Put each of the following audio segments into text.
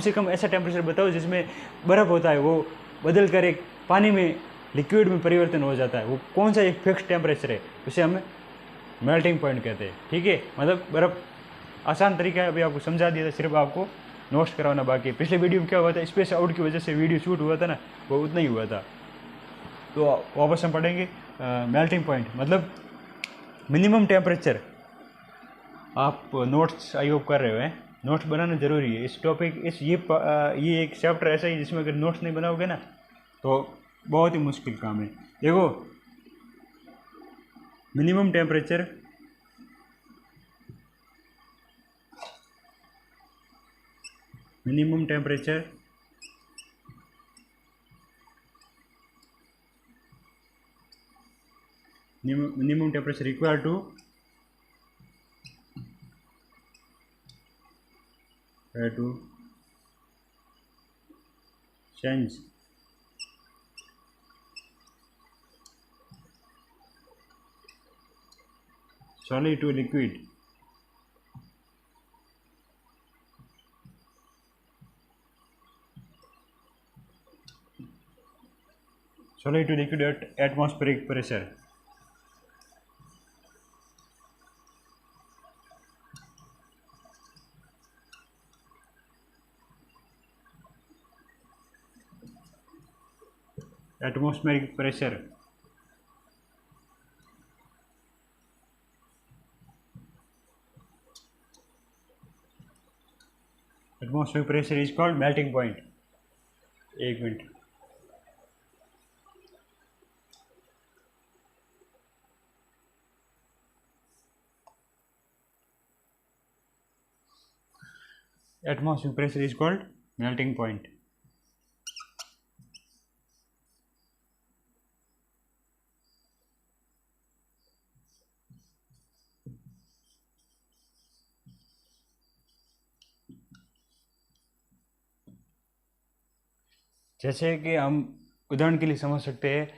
से कम ऐसा टेम्परेचर बताओ जिसमें बर्फ़ होता है वो बदल कर एक पानी में लिक्विड में परिवर्तन हो जाता है, वो कौन सा एक फिक्स टेम्परेचर है, उसे हमें मेल्टिंग पॉइंट कहते हैं। ठीक है, मतलब बर्फ़ आसान तरीका है, अभी आपको समझा दिया था, सिर्फ आपको नोट्स करवाना बाकी है। पिछले वीडियो में क्या हुआ था, स्पेस आउट की वजह से वीडियो शूट हुआ था ना, वो उतना ही हुआ था। तो वापस हम पढ़ेंगे मेल्टिंग पॉइंट मतलब मिनिमम टेम्परेचर। आप नोट्स आई होप कर रहे हो, नोट्स बनाना ज़रूरी है इस टॉपिक, ये एक चैप्टर ऐसा ही जिसमें अगर नोट्स नहीं बनाओगे ना तो बहुत ही मुश्किल काम है। देखो, minimum temperature minimum temperature required to change solid to liquid at atmospheric pressure. Atmospheric pressure is called melting point. एक minute, atmospheric pressure is called melting point. जैसे कि हम उदाहरण के लिए समझ सकते हैं,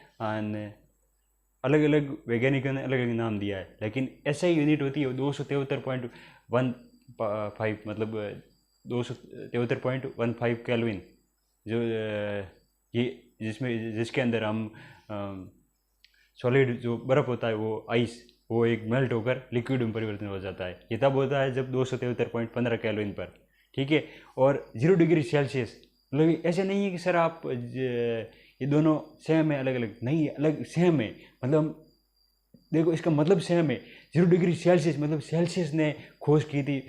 अलग अलग वैज्ञानिकों ने अलग अलग नाम दिया है, लेकिन ऐसा ही यूनिट होती है 273.15 मतलब 273.15 केल्विन, जो ये जिसके अंदर हम सॉलिड जो बर्फ़ होता है वो आइस, वो एक मेल्ट होकर लिक्विड में परिवर्तन हो जाता है। ये तब होता है जब 273.15 केल्विन पर। ठीक है, और 0 डिग्री सेल्सियस, मतलब ऐसे नहीं है कि सर आप ये दोनों सेम है अलग अलग, नहीं अलग सेम है, मतलब देखो इसका मतलब सेम है। 0 डिग्री सेल्सियस मतलब सेल्सियस ने खोज की थी,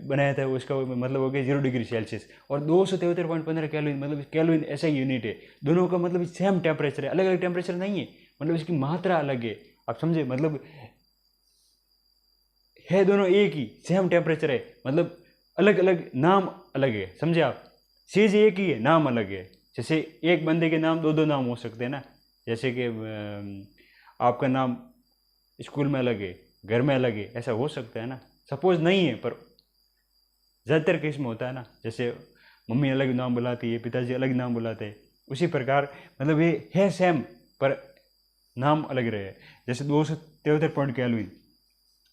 बनाया था, उसका मतलब हो गया 0 डिग्री सेल्सियस। और 273.15 केल्विन मतलब केल्विन ऐसा ही यूनिट है, दोनों का मतलब सेम टेम्परेचर है, अलग अलग टेम्परेचर नहीं है, मतलब इसकी मात्रा अलग है। आप समझे, मतलब है दोनों एक ही, सेम टेम्परेचर है, मतलब अलग अलग नाम अलग है। समझे आप, चीज़ एक ही है, नाम अलग है। जैसे एक बंदे के नाम दो नाम हो सकते हैं ना, जैसे कि आपका नाम स्कूल में अलग है, घर में अलग है, ऐसा हो सकता है ना। सपोज नहीं है, पर ज़्यादातर केस में होता है ना, जैसे मम्मी अलग नाम बुलाती है, पिताजी अलग नाम बुलाते हैं, उसी प्रकार मतलब ये है सेम पर नाम अलग रहे। जैसे 273 केल्विन,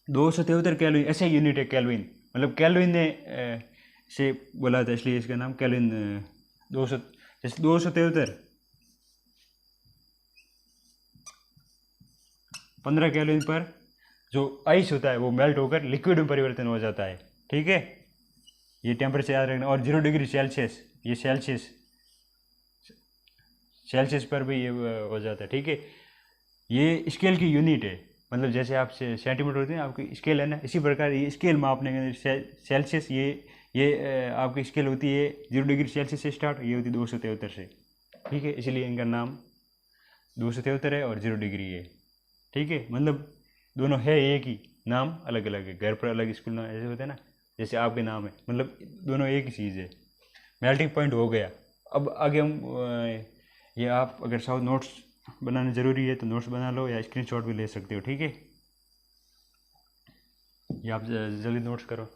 273 केल्विन ऐसे यूनिट है केल्विन, मतलब केल्विन ने से बोला था इसलिए इसका नाम केल्विन। 200 जैसे 273.15 केल्विन पर जो आइस होता है वो मेल्ट होकर लिक्विड में परिवर्तन हो जाता है। ठीक है, ये टेम्परेचर याद रखना। और 0 डिग्री सेल्सियस, ये सेल्सियस पर भी ये हो जाता है। ठीक है, ये स्केल की यूनिट है, मतलब जैसे आप सेंटीमीटर होते हैं आपकी स्केल है ना, इसी प्रकार ये स्केल मापने के सेल्सियस, ये आपकी स्केल होती है 0 डिग्री सेल्सियस से स्टार्ट, ये होती है 273 से। ठीक है, इसलिए इनका नाम 273 है और 0 डिग्री है। ठीक है, मतलब दोनों है एक ही, नाम अलग अलग है, घर पर अलग, स्कूल नाम ऐसे होते हैं ना, जैसे आपके नाम है, मतलब दोनों एक ही चीज़ है। मेल्टिंग पॉइंट हो गया। अब आगे हम ये आप अगर साउथ नोट्स बनाना ज़रूरी है तो नोट्स बना लो या स्क्रीनशॉट भी ले सकते हो। ठीक है, ये आप जल्दी नोट्स करो।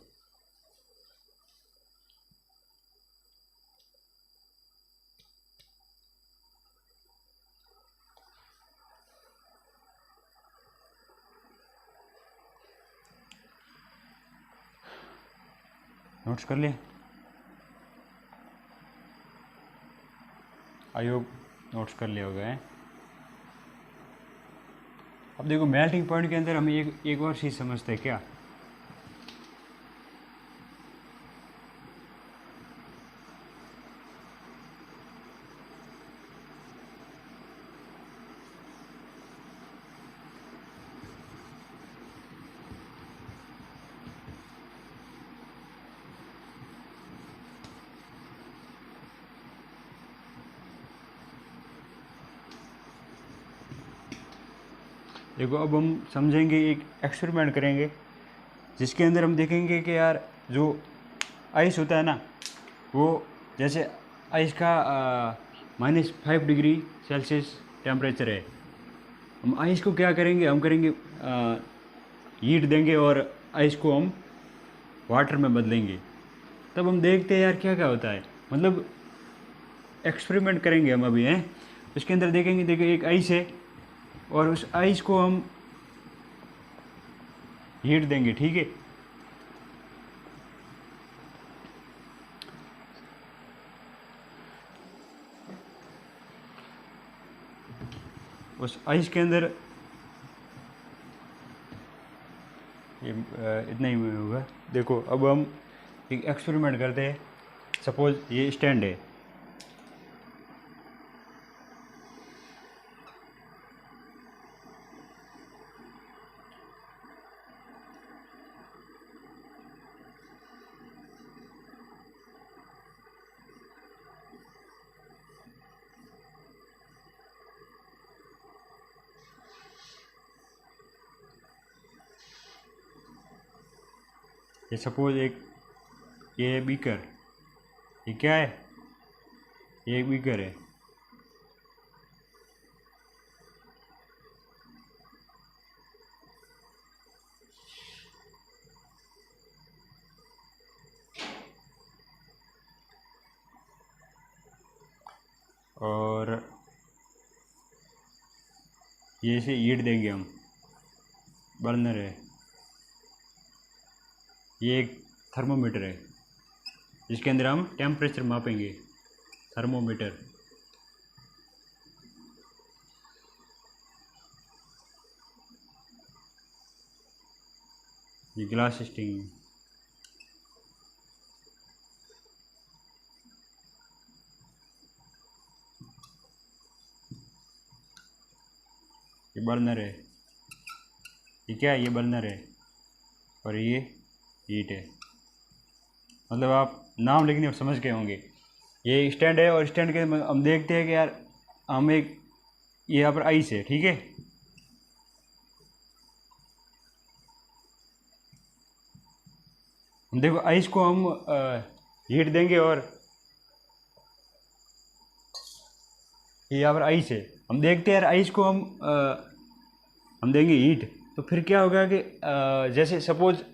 नोट्स कर लिए? आई होप नोट्स कर लिए हो गए। अब देखो मेल्टिंग पॉइंट के अंदर हम एक और चीज़ समझते हैं क्या। देखो अब हम समझेंगे, एक एक्सपेरिमेंट करेंगे जिसके अंदर हम देखेंगे कि यार जो आइस होता है ना, वो जैसे आइस का -5 डिग्री सेल्सियस टेम्परेचर है। हम आइस को क्या करेंगे, हम करेंगे हीट देंगे और आइस को हम वाटर में बदलेंगे। तब हम देखते हैं यार क्या क्या होता है, मतलब एक्सपेरिमेंट करेंगे हम अभी हैं। उसके अंदर देखेंगे, देखो एक आइस है और उस आइस को हम हीट देंगे, ठीक है। उस आइस के अंदर ये इतना ही होगा। देखो अब हम एक एक्सपेरिमेंट करते हैं। सपोज ये स्टैंड है, ये सपोज एक ये बीकर, ये क्या है, ये एक बीकर है। और ये से हीट देंगे हम, बर्नर है। ये एक थर्मोमीटर है जिसके अंदर हम टेम्परेचर मापेंगे, थर्मोमीटर। ये ग्लास स्टिंग, ये बर्नर है। ये क्या है, ये बर्नर है और ये हीट है। मतलब आप नाम लिखने समझ गए होंगे। ये स्टैंड है और स्टैंड के हम देखते हैं कि यार हम एक ये यहाँ पर आइस है, ठीक है। देखो आइस को हम हीट देंगे और ये यहाँ पर आइस है। हम देखते हैं यार आइस को हम देंगे हीट, तो फिर क्या होगा कि जैसे सपोज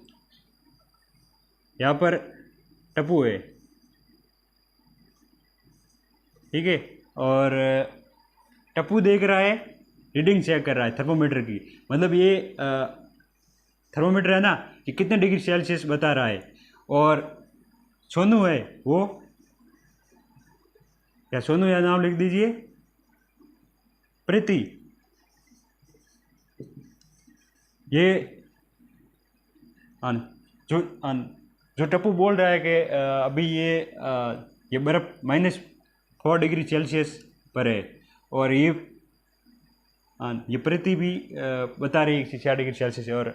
यहाँ पर टप्पू है, ठीक है। और टप्पू देख रहा है, रीडिंग चेक कर रहा है थर्मोमीटर की। मतलब ये थर्मोमीटर है ना, ये कितने डिग्री सेल्सियस बता रहा है। और सोनू है वो, या सोनू या नाम लिख दीजिए, प्रीति। ये जो जो टप्पू बोल रहा है कि अभी ये बर्फ़ -4 डिग्री सेल्सियस पर है, और ये प्रीति भी बता रही है कि 4 डिग्री सेल्सियस है, और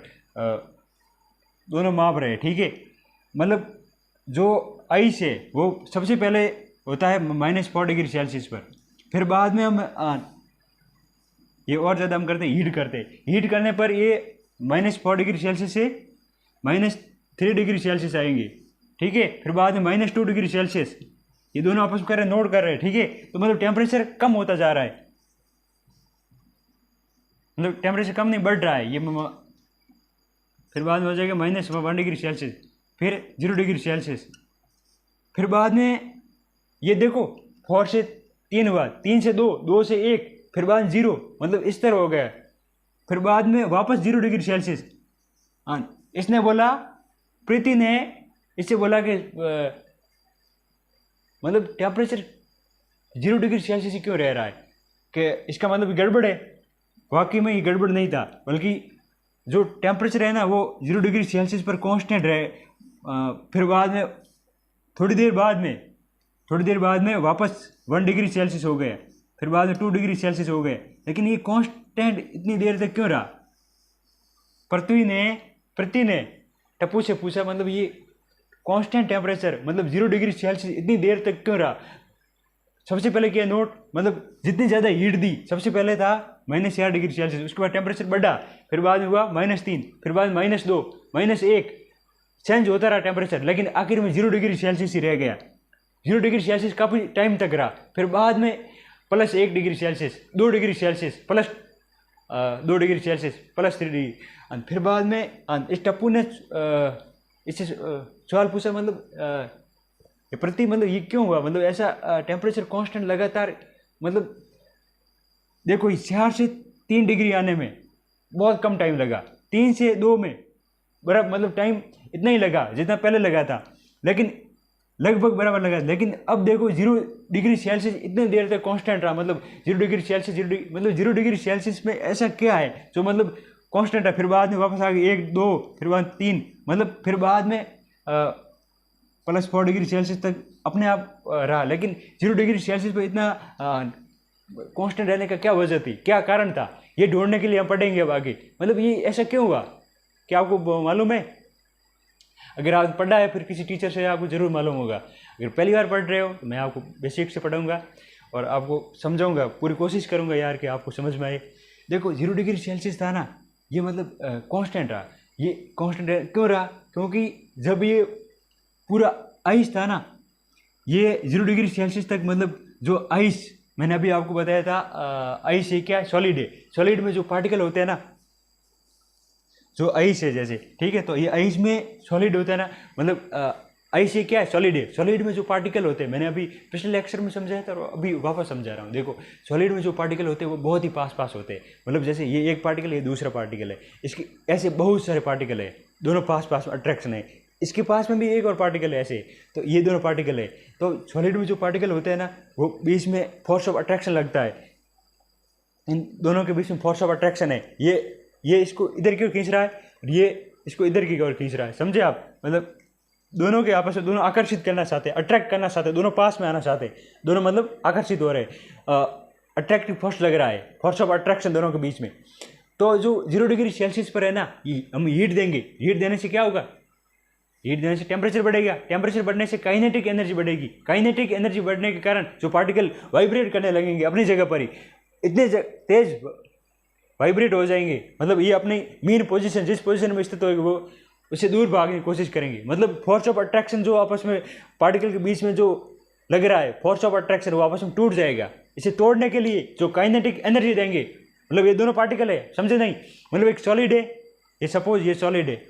दोनों माप रहे हैं, ठीक है। मतलब जो आइस है वो सबसे पहले होता है -4 डिग्री सेल्सियस पर, फिर बाद में हम ये और ज़्यादा हम करते हैं, हीट करते हैं। हीट करने पर ये -4 डिग्री सेल्सियस से -3 डिग्री सेल्सियस आएंगे, ठीक है। फिर बाद में -2 डिग्री सेल्सियस, ये दोनों आपस में कर रहे हैं, नोट कर रहे हैं, ठीक है। तो मतलब टेम्परेचर कम होता जा रहा है, मतलब टेम्परेचर कम नहीं बढ़ रहा है ये। फिर बाद में हो जाएगा -1 डिग्री सेल्सियस, फिर 0 डिग्री सेल्सियस। फिर बाद में ये देखो 4 से 3 हुआ, 3 से 2, 2 से 1, फिर बाद में 0, मतलब इस तरह हो गया। फिर बाद में वापस 0 डिग्री सेल्सियस। इसने बोला, प्रीति ने इससे बोला कि मतलब टेम्परेचर 0 डिग्री सेल्सियस ही क्यों रह रहा है? कि इसका मतलब गड़बड़ है। वाकई में ये गड़बड़ नहीं था, बल्कि जो टेम्परेचर है ना वो 0 डिग्री सेल्सियस पर कांस्टेंट रहे। फिर बाद में थोड़ी देर बाद में वापस 1 डिग्री सेल्सियस हो गए, फिर बाद में 2 डिग्री सेल्सियस हो गए, लेकिन ये कांस्टेंट इतनी देर तक क्यों रहा? पृथ्वी ने टप्पू से पूछा, मतलब ये कांस्टेंट टेम्परेचर मतलब 0 डिग्री सेल्सियस इतनी देर तक क्यों रहा? सबसे पहले किया नोट, मतलब जितनी ज़्यादा हीट दी, सबसे पहले था -4 डिग्री सेल्सियस, उसके बाद टेम्परेचर बढ़ा, फिर बाद में हुआ -3, फिर बाद -2, -1, चेंज होता रहा टेम्परेचर, लेकिन आखिर में 0 डिग्री सेल्सियस ही रह गया। 0 डिग्री सेल्सियस काफ़ी टाइम तक रहा, फिर बाद में +1 degree Celsius, 2 degree Celsius, +2 degree Celsius, +3 degree, फिर बाद में इस टप्पू ने इससे सवाल पूछा, मतलब ये पृथ्वी मतलब ये क्यों हुआ, मतलब ऐसा टेम्परेचर कांस्टेंट लगातार, मतलब देखो 4 से 3 डिग्री आने में बहुत कम टाइम लगा, 3 से 2 में बराबर मतलब टाइम इतना ही लगा जितना पहले लगा था, लेकिन लगभग बराबर लगा। लेकिन अब देखो 0 डिग्री सेल्सियस इतने देर तक कांस्टेंट रहा, मतलब 0 डिग्री सेल्सियस, मतलब 0 डिग्री सेल्सियस में ऐसा क्या है जो मतलब कांस्टेंट है? फिर बाद में वापस आ गए 1, 2, फिर बाद 3, मतलब फिर बाद में +4 डिग्री सेल्सियस तक अपने आप रहा, लेकिन 0 डिग्री सेल्सियस पर इतना कांस्टेंट रहने का क्या वजह थी, क्या कारण था? ये ढूंढने के लिए हम पढ़ेंगे अब आगे, मतलब ये ऐसा क्यों हुआ, क्या आपको मालूम है? अगर आप पढ़ा है फिर किसी टीचर से आपको ज़रूर मालूम होगा। अगर पहली बार पढ़ रहे हो तो मैं आपको बेसिक से पढ़ाऊँगा और आपको समझाऊँगा, पूरी कोशिश करूँगा यार कि आपको समझ में आए। देखो 0 डिग्री सेल्सियस था ना, ये मतलब कांस्टेंट रहा। ये कांस्टेंट क्यों रहा? क्योंकि जब ये पूरा आइस था ना, ये 0 डिग्री सेल्सियस तक, मतलब जो आइस मैंने अभी आपको बताया था, आइस ये क्या है? सॉलिड है। सॉलिड में जो पार्टिकल होते हैं ना, जो आइस है जैसे, ठीक है, तो ये आइस में सॉलिड होता है ना, मतलब आइस ये क्या है? सॉलिड है। सॉलिड में जो पार्टिकल होते हैं, मैंने अभी पिछले लेक्चर में समझाया था और अभी वापस समझा रहा हूँ। देखो सॉलिड में जो पार्टिकल होते हैं वो बहुत ही पास होते हैं, मतलब जैसे ये एक पार्टिकल है, ये दूसरा पार्टिकल है, इसके ऐसे बहुत सारे पार्टिकल है, दोनों पास अट्रैक्शन है, इसके पास में भी एक और पार्टिकल है ऐसे, तो ये दोनों पार्टिकल है। तो सॉलिड में जो पार्टिकल होते हैं ना, वो बीच में फोर्स ऑफ अट्रैक्शन लगता है, इन दोनों के बीच में फोर्स ऑफ अट्रैक्शन है। ये इसको इधर की ओर खींच रहा है, ये इसको इधर की ओर खींच रहा है, समझे आप? मतलब दोनों के आपस में, दोनों आकर्षित करना चाहते हैं, अट्रैक्ट करना चाहते हैं, दोनों पास में आना चाहते हैं, दोनों मतलब आकर्षित हो रहे हैं, अट्रैक्टिव फोर्स लग रहा है, फोर्स ऑफ अट्रैक्शन दोनों के बीच में। तो जो 0 डिग्री सेल्सियस पर है ना, हम हीट देंगे, हीट देने से क्या होगा? हीट देने से टेम्परेचर बढ़ेगा, टेम्परेचर बढ़ने से काइनेटिक एनर्जी बढ़ेगी, काइनेटिक एनर्जी बढ़ने के कारण जो पार्टिकल वाइब्रेट करने लगेंगे अपनी जगह पर ही, इतने तेज वाइब्रेट हो जाएंगे, मतलब ये अपनी मेन पोजीशन, जिस पोजीशन में स्थित होगी वो उससे दूर भागने की कोशिश करेंगे। मतलब फोर्स ऑफ अट्रैक्शन जो आपस में पार्टिकल के बीच में जो लग रहा है, फोर्स ऑफ अट्रैक्शन, वो आपस में टूट जाएगा। इसे तोड़ने के लिए जो काइनेटिक एनर्जी देंगे, मतलब ये दोनों पार्टिकल है, समझे नहीं? मतलब एक सॉलिड है, ये सपोज ये सॉलिड है,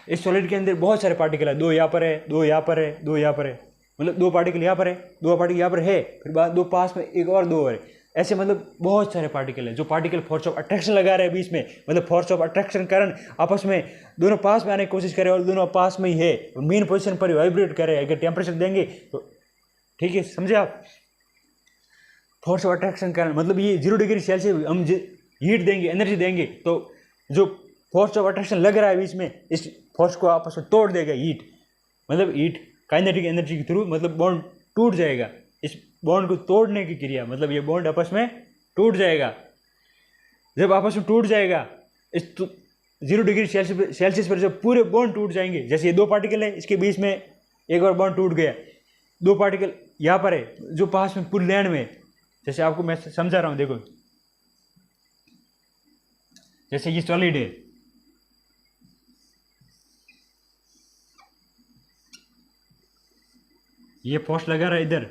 इस सॉलिड के अंदर बहुत सारे पार्टिकल है, 2 यहाँ पर है, 2 यहाँ पर है, 2 यहाँ पर है, मतलब 2 पार्टिकल यहाँ पर है, 2 पार्टिकल यहाँ पर है, फिर बाद 2 पास में, एक और 2 और है, ऐसे मतलब बहुत सारे पार्टिकल हैं जो पार्टिकल फोर्स ऑफ अट्रैक्शन लगा रहे हैं बीच में, मतलब फोर्स ऑफ अट्रैक्शन कारण आपस में दोनों पास में आने की कोशिश कर रहे हैं और दोनों पास में ही है, मेन पोजीशन पर ही वाइब्रेट कर रहे हैं। अगर टेम्परेचर देंगे तो ठीक है, समझे आप? फोर्स ऑफ अट्रैक्शन कारण मतलब ये 0 डिग्री सेल्सियस हम हीट देंगे, एनर्जी देंगे, तो जो फोर्स ऑफ अट्रैक्शन लग रहा है बीच में, इस फोर्स को आपस में तोड़ देगा हीट, मतलब हीट काइनेटिक एनर्जी के थ्रू, मतलब बॉन्ड टूट जाएगा। इस बॉन्ड को तोड़ने की क्रिया, मतलब ये बॉन्ड आपस में टूट जाएगा। जब आपस में टूट जाएगा, इस 0 डिग्री सेल्सियस पर जब पूरे बॉन्ड टूट जाएंगे, जैसे ये 2 पार्टिकल है, इसके बीच में एक और बॉन्ड टूट गया, 2 पार्टिकल यहाँ पर है जो पास में पूरी लैंड में, जैसे आपको मैं समझा रहा हूँ, देखो जैसे ये सॉलिड है, ये फोर्स लगा रहा है इधर,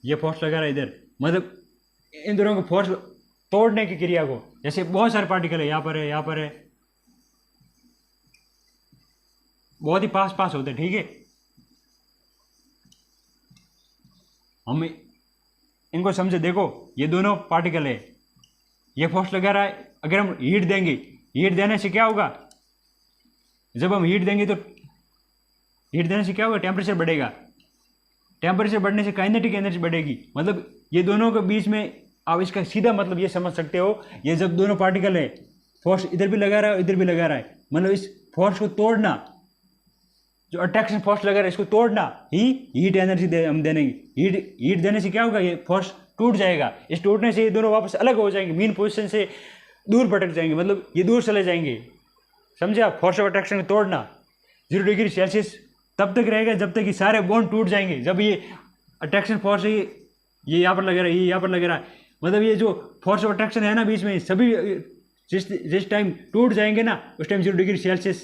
ये फोर्स लगा रहा है इधर, मतलब इन दोनों को फोर्स तोड़ने की क्रिया को, जैसे बहुत सारे पार्टिकल है, यहाँ पर है, यहाँ पर है, बहुत ही पास होते हैं, ठीक है। हम इनको समझे, देखो ये दोनों पार्टिकल है, ये फोर्स लगा रहा है। अगर हम हीट देंगे, हीट देने से क्या होगा? जब हम हीट देंगे तो हीट देने से क्या होगा? टेम्परेचर बढ़ेगा, टेम्परेचर बढ़ने से काइनेटिक एनर्जी बढ़ेगी। मतलब ये दोनों के बीच में आप इसका सीधा मतलब ये समझ सकते हो, ये जब दोनों पार्टिकल है, फोर्स इधर भी लगा रहा है इधर भी लगा रहा है, मतलब इस फोर्स को तोड़ना, जो अट्रैक्शन फोर्स लगा रहा है इसको तोड़ना ही हीट एनर्जी हम देने। हीट देने से क्या होगा, ये फोर्स टूट जाएगा। इस टूटने से ये दोनों वापस अलग हो जाएंगे, मीन पोजीशन से दूर भटक जाएंगे, मतलब ये दूर चले जाएंगे। समझे आप? फोर्स ऑफ अट्रैक्शन को तोड़ना 0 डिग्री सेल्सियस तब तक रहेगा जब तक ये सारे बॉन्ड टूट जाएंगे। जब ये अट्रैक्शन फोर्स है ये यहाँ पर लगा रहा है, ये यहाँ पर लगा रहा है, मतलब ये जो फोर्स ऑफ अट्रैक्शन है ना बीच में, सभी जिस टाइम टूट जाएंगे ना उस टाइम 0 डिग्री सेल्सियस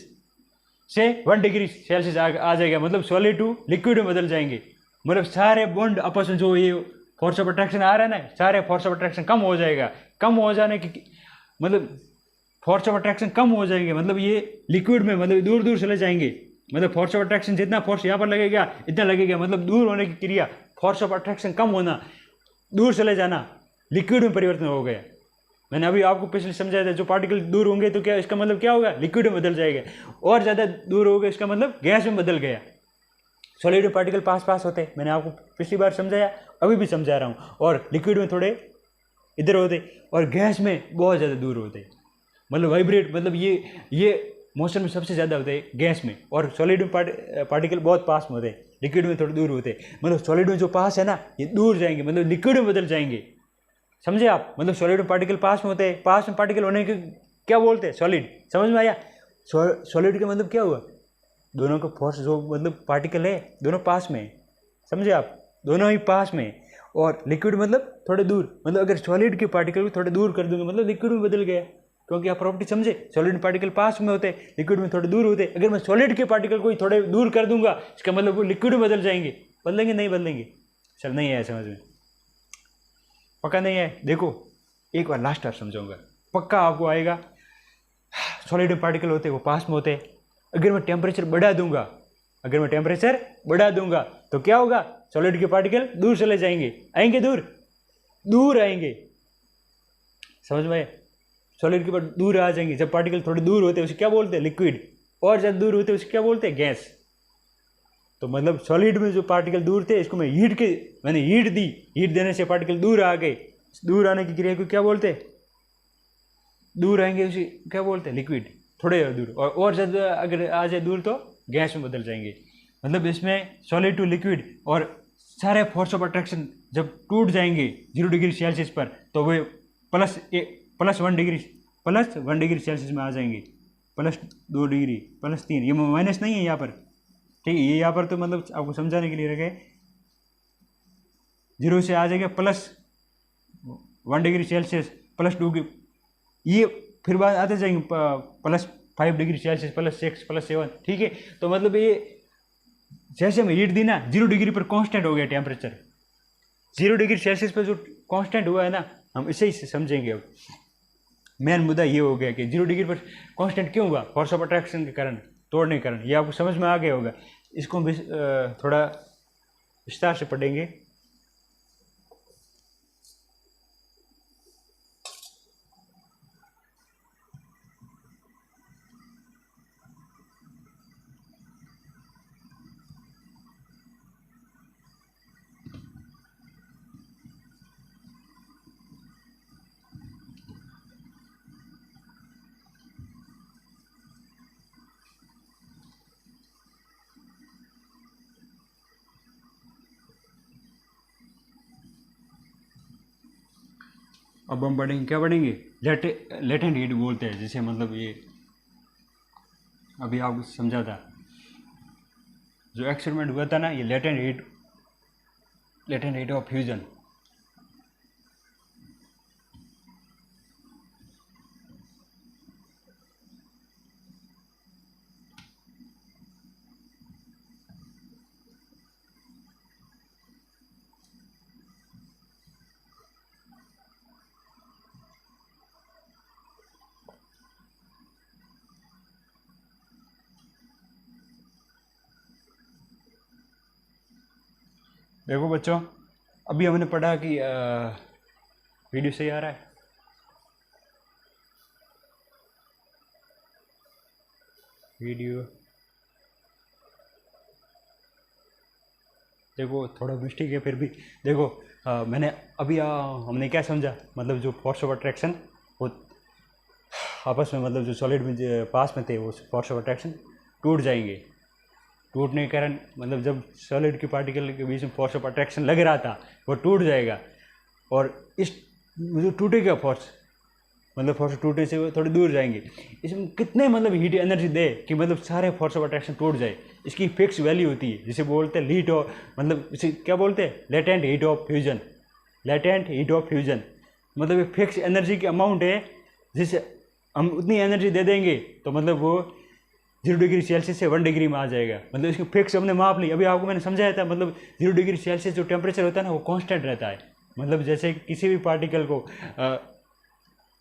से 1 डिग्री सेल्सियस आ जाएगा, मतलब सॉलिड टू लिक्विड में बदल जाएंगे। मतलब सारे बॉन्ड आपस में जो ये फोर्स ऑफ अट्रैक्शन आ रहा है ना, सारे फोर्स ऑफ अट्रैक्शन कम हो जाएगा। कम हो जाने की मतलब फोर्स ऑफ अट्रैक्शन कम हो जाएंगे, मतलब ये लिक्विड में मतलब दूर दूर चले जाएंगे। मतलब फोर्स ऑफ अट्रैक्शन जितना फोर्स यहाँ पर लगेगा इतना लगेगा, मतलब दूर होने की क्रिया, फोर्स ऑफ अट्रैक्शन कम होना, दूर चले जाना, लिक्विड में परिवर्तन हो गया। मैंने अभी आपको पिछले समझाया था, जो पार्टिकल दूर होंगे तो क्या इसका मतलब क्या होगा, लिक्विड में बदल जाएगा, और ज़्यादा दूर हो गए इसका मतलब गैस में बदल गया। सॉलिड में पार्टिकल पास पास होते हैं, मैंने आपको पिछली बार समझाया, अभी भी समझा रहा हूँ, और लिक्विड में थोड़े इधर होते, और गैस में बहुत ज़्यादा दूर होते, मतलब वाइब्रेट, मतलब ये मोशन में सबसे ज़्यादा होते हैं गैस में, और सॉलिड में पार्टिकल बहुत पास में होते हैं, लिक्विड में थोड़े दूर होते हैं। मतलब सॉलिड में जो पास है ना ये दूर जाएंगे, मतलब लिक्विड में बदल जाएंगे। समझे आप? मतलब सॉलिड में पार्टिकल पास में होते हैं, पास में पार्टिकल होने के क्या बोलते हैं, सॉलिड। समझ में आया? सॉलिड का मतलब क्या हुआ, दोनों का फोर्स जो मतलब पार्टिकल है दोनों पास में, समझे आप, दोनों ही पास में। और लिक्विड मतलब थोड़े दूर, मतलब अगर सॉलिड के पार्टिकल को थोड़े दूर कर दूंगा मतलब लिक्विड में बदल गया, क्योंकि आप प्रॉपर्टी समझे, सॉलिड पार्टिकल पास में होते हैं, लिक्विड में थोड़े दूर होते हैं। अगर मैं सॉलिड के पार्टिकल को थोड़े दूर कर दूंगा इसका मतलब वो लिक्विड में बदल जाएंगे। बदलेंगे नहीं बदलेंगे? चल नहीं आया समझ में? पक्का नहीं है? देखो एक बार लास्ट बार समझाऊंगा, पक्का आपको आएगा। सॉलिड पार्टिकल होते हैं वो पास में होते हैं, अगर मैं टेम्परेचर बढ़ा दूंगा तो क्या होगा, सॉलिड के पार्टिकल दूर चले जाएंगे, आएंगे दूर आएंगे। समझ में? सॉलिड के पास दूर आ जाएंगे। जब पार्टिकल थोड़े दूर होते हैं उसे क्या बोलते हैं, लिक्विड, और जब दूर होते हैं उसे क्या बोलते हैं, गैस। तो मतलब सॉलिड में जो पार्टिकल दूर थे इसको मैंने हीट दी, हीट देने से पार्टिकल दूर आ गए, दूर आने की क्रिया को क्या बोलते हैं, दूर आएंगे उसे क्या बोलते हैं, लिक्विड। थोड़े दूर और ज़्यादा अगर आ जाए दूर तो गैस में बदल जाएंगे। मतलब इसमें सॉलिड टू लिक्विड और सारे फोर्स ऑफ अट्रैक्शन जब टूट जाएंगे 0 डिग्री सेल्सियस पर तो way plus one degree Celsius में आ जाएंगे, +2 डिग्री, +3, ये माइनस नहीं है यहाँ पर, ठीक है, ये यहाँ पर तो मतलब आपको समझाने के लिए रखे, 0 से आ जाएगा +1 डिग्री सेल्सियस, +2 की, ये फिर बाद आते जाएंगे +5 डिग्री सेल्सियस, +6, +7, ठीक है। तो मतलब ये जैसे हम हीट दी ना 0 डिग्री पर कांस्टेंट हो गया टेम्परेचर, 0 डिग्री सेल्सियस पर जो कांस्टेंट हुआ है ना, हम इसे ही समझेंगे। अब मेन मुद्दा ये हो गया कि 0 डिग्री पर कांस्टेंट क्यों हुआ, फोर्स ऑफ अट्रैक्शन के कारण, तोड़ने के कारण। ये आपको समझ में आ गया होगा, इसको हम थोड़ा विस्तार से पढ़ेंगे। अब हम पढ़ेंगे, क्या पढ़ेंगे, लेटेंट हीट बोलते हैं, जैसे मतलब ये अभी आपको समझा था, जो एक्सपेरिमेंट हुआ था ना, ये लेटेंट हीट ऑफ फ्यूजन। देखो बच्चों, अभी हमने पढ़ा कि वीडियो सही आ रहा है, वीडियो देखो थोड़ा मिस्टेक है फिर भी। देखो मैंने अभी हमने क्या समझा, मतलब जो फोर्स ऑफ अट्रैक्शन वो आपस में, मतलब जो सॉलिड में पास में थे वो फोर्स ऑफ अट्रैक्शन टूट जाएंगे। टूटने के कारण मतलब जब सॉलिड की पार्टिकल के बीच में फोर्स ऑफ अट्रैक्शन लग रहा था वो टूट जाएगा, और इस जो टूटेगा फोर्स, मतलब फोर्स टूटे से वो थोड़ी दूर जाएंगे। इसमें कितने मतलब हीट एनर्जी दे कि मतलब सारे फोर्स ऑफ अट्रैक्शन टूट जाए, इसकी फिक्स वैल्यू होती है, जिसे बोलते हैं हीट ऑफ, मतलब इसे क्या बोलते हैं, latent heat of fusion. Latent heat of fusion मतलब ये फिक्स एनर्जी की अमाउंट है, जिसे हम उतनी एनर्जी दे देंगे तो मतलब वो 0 डिग्री सेल्सियस से 1 डिग्री में आ जाएगा। मतलब इसकी फिक्स हमने माप ली, अभी आपको मैंने समझाया था। मतलब 0 डिग्री सेल्सियस जो टेम्परेचर होता है ना वो कांस्टेंट रहता है। मतलब जैसे किसी भी पार्टिकल को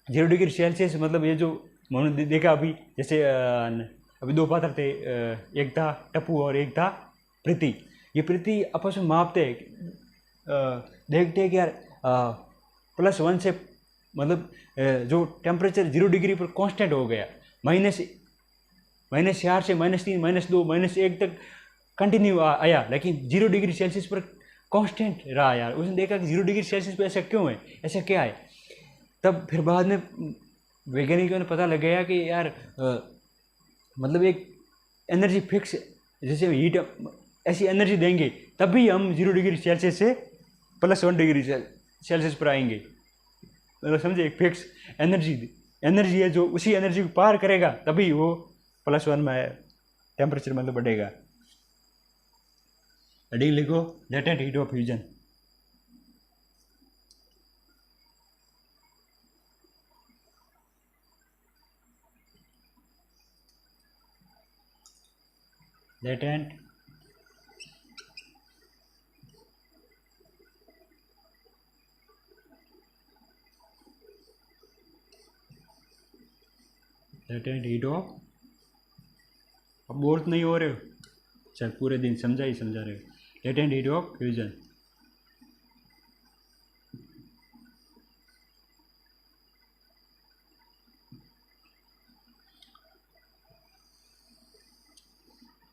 0 डिग्री सेल्सियस, मतलब ये जो मैंने देखा अभी, जैसे अभी दो पात्र थे, एक था टप्पू और एक था प्रीति। ये प्रीति आपस में मापते हैं, देखते हैं कि यार +1 से मतलब जो टेम्परेचर 0 डिग्री पर कांस्टेंट हो गया, -4 से -3 -2 -1 तक कंटिन्यू आया, लेकिन 0 डिग्री सेल्सियस पर कांस्टेंट रहा। यार उसने देखा कि 0 डिग्री सेल्सियस पर ऐसा क्यों है, ऐसा क्या है। तब फिर बाद में वैज्ञानिकों ने पता लग गया कि यार मतलब एक एनर्जी फिक्स, जैसे हीट ऐसी एनर्जी देंगे तभी हम 0 डिग्री सेल्सियस से +1 डिग्री सेल्सियस पर आएंगे। मतलब समझे, एक फिक्स एनर्जी है जो उसी एनर्जी को पार करेगा तभी वो +1 में टेम्परेचर मतलब बढ़ेगा। हेडिंग लिखो, latent heat of fusion. Latent heat of, अब बोर नहीं हो रहे हो, चल पूरे दिन समझा रहे हो। Latent heat of fusion.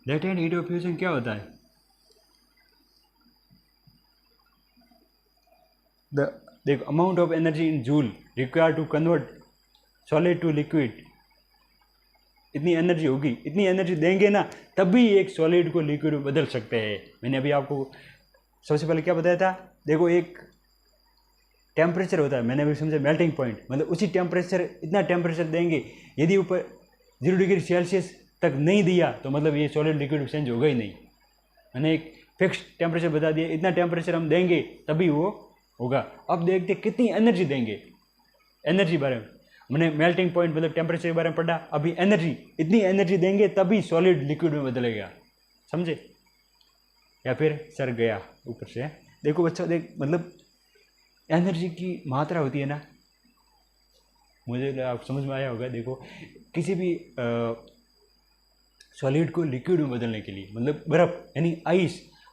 Latent heat of fusion क्या होता है? देखो, amount of energy in joule require to convert solid to liquid. इतनी एनर्जी होगी, इतनी एनर्जी देंगे ना तभी एक सॉलिड को लिक्विड में बदल सकते हैं। मैंने अभी आपको सबसे पहले क्या बताया था, देखो एक टेम्परेचर होता है, मैंने अभी समझा मेल्टिंग पॉइंट, मतलब उसी टेम्परेचर, इतना टेम्परेचर देंगे, यदि ऊपर 0 डिग्री सेल्सियस तक नहीं दिया तो मतलब ये सॉलिड लिक्विड चेंज होगा ही नहीं। मैंने एक फिक्स टेम्परेचर बता दिया, इतना टेम्परेचर हम देंगे तभी वो होगा। अब देखते कितनी एनर्जी देंगे, एनर्जी बारे में मैंने मेल्टिंग पॉइंट मतलब टेम्परेचर के बारे में पढ़ा, अभी एनर्जी, इतनी एनर्जी देंगे तभी सॉलिड लिक्विड में बदलेगा, समझे। या फिर सर गया ऊपर से। देखो बच्चा, देख मतलब एनर्जी की मात्रा होती है ना, मुझे आप समझ में आया होगा। देखो किसी भी सॉलिड को लिक्विड में बदलने के लिए, मतलब बर्फ़ यानी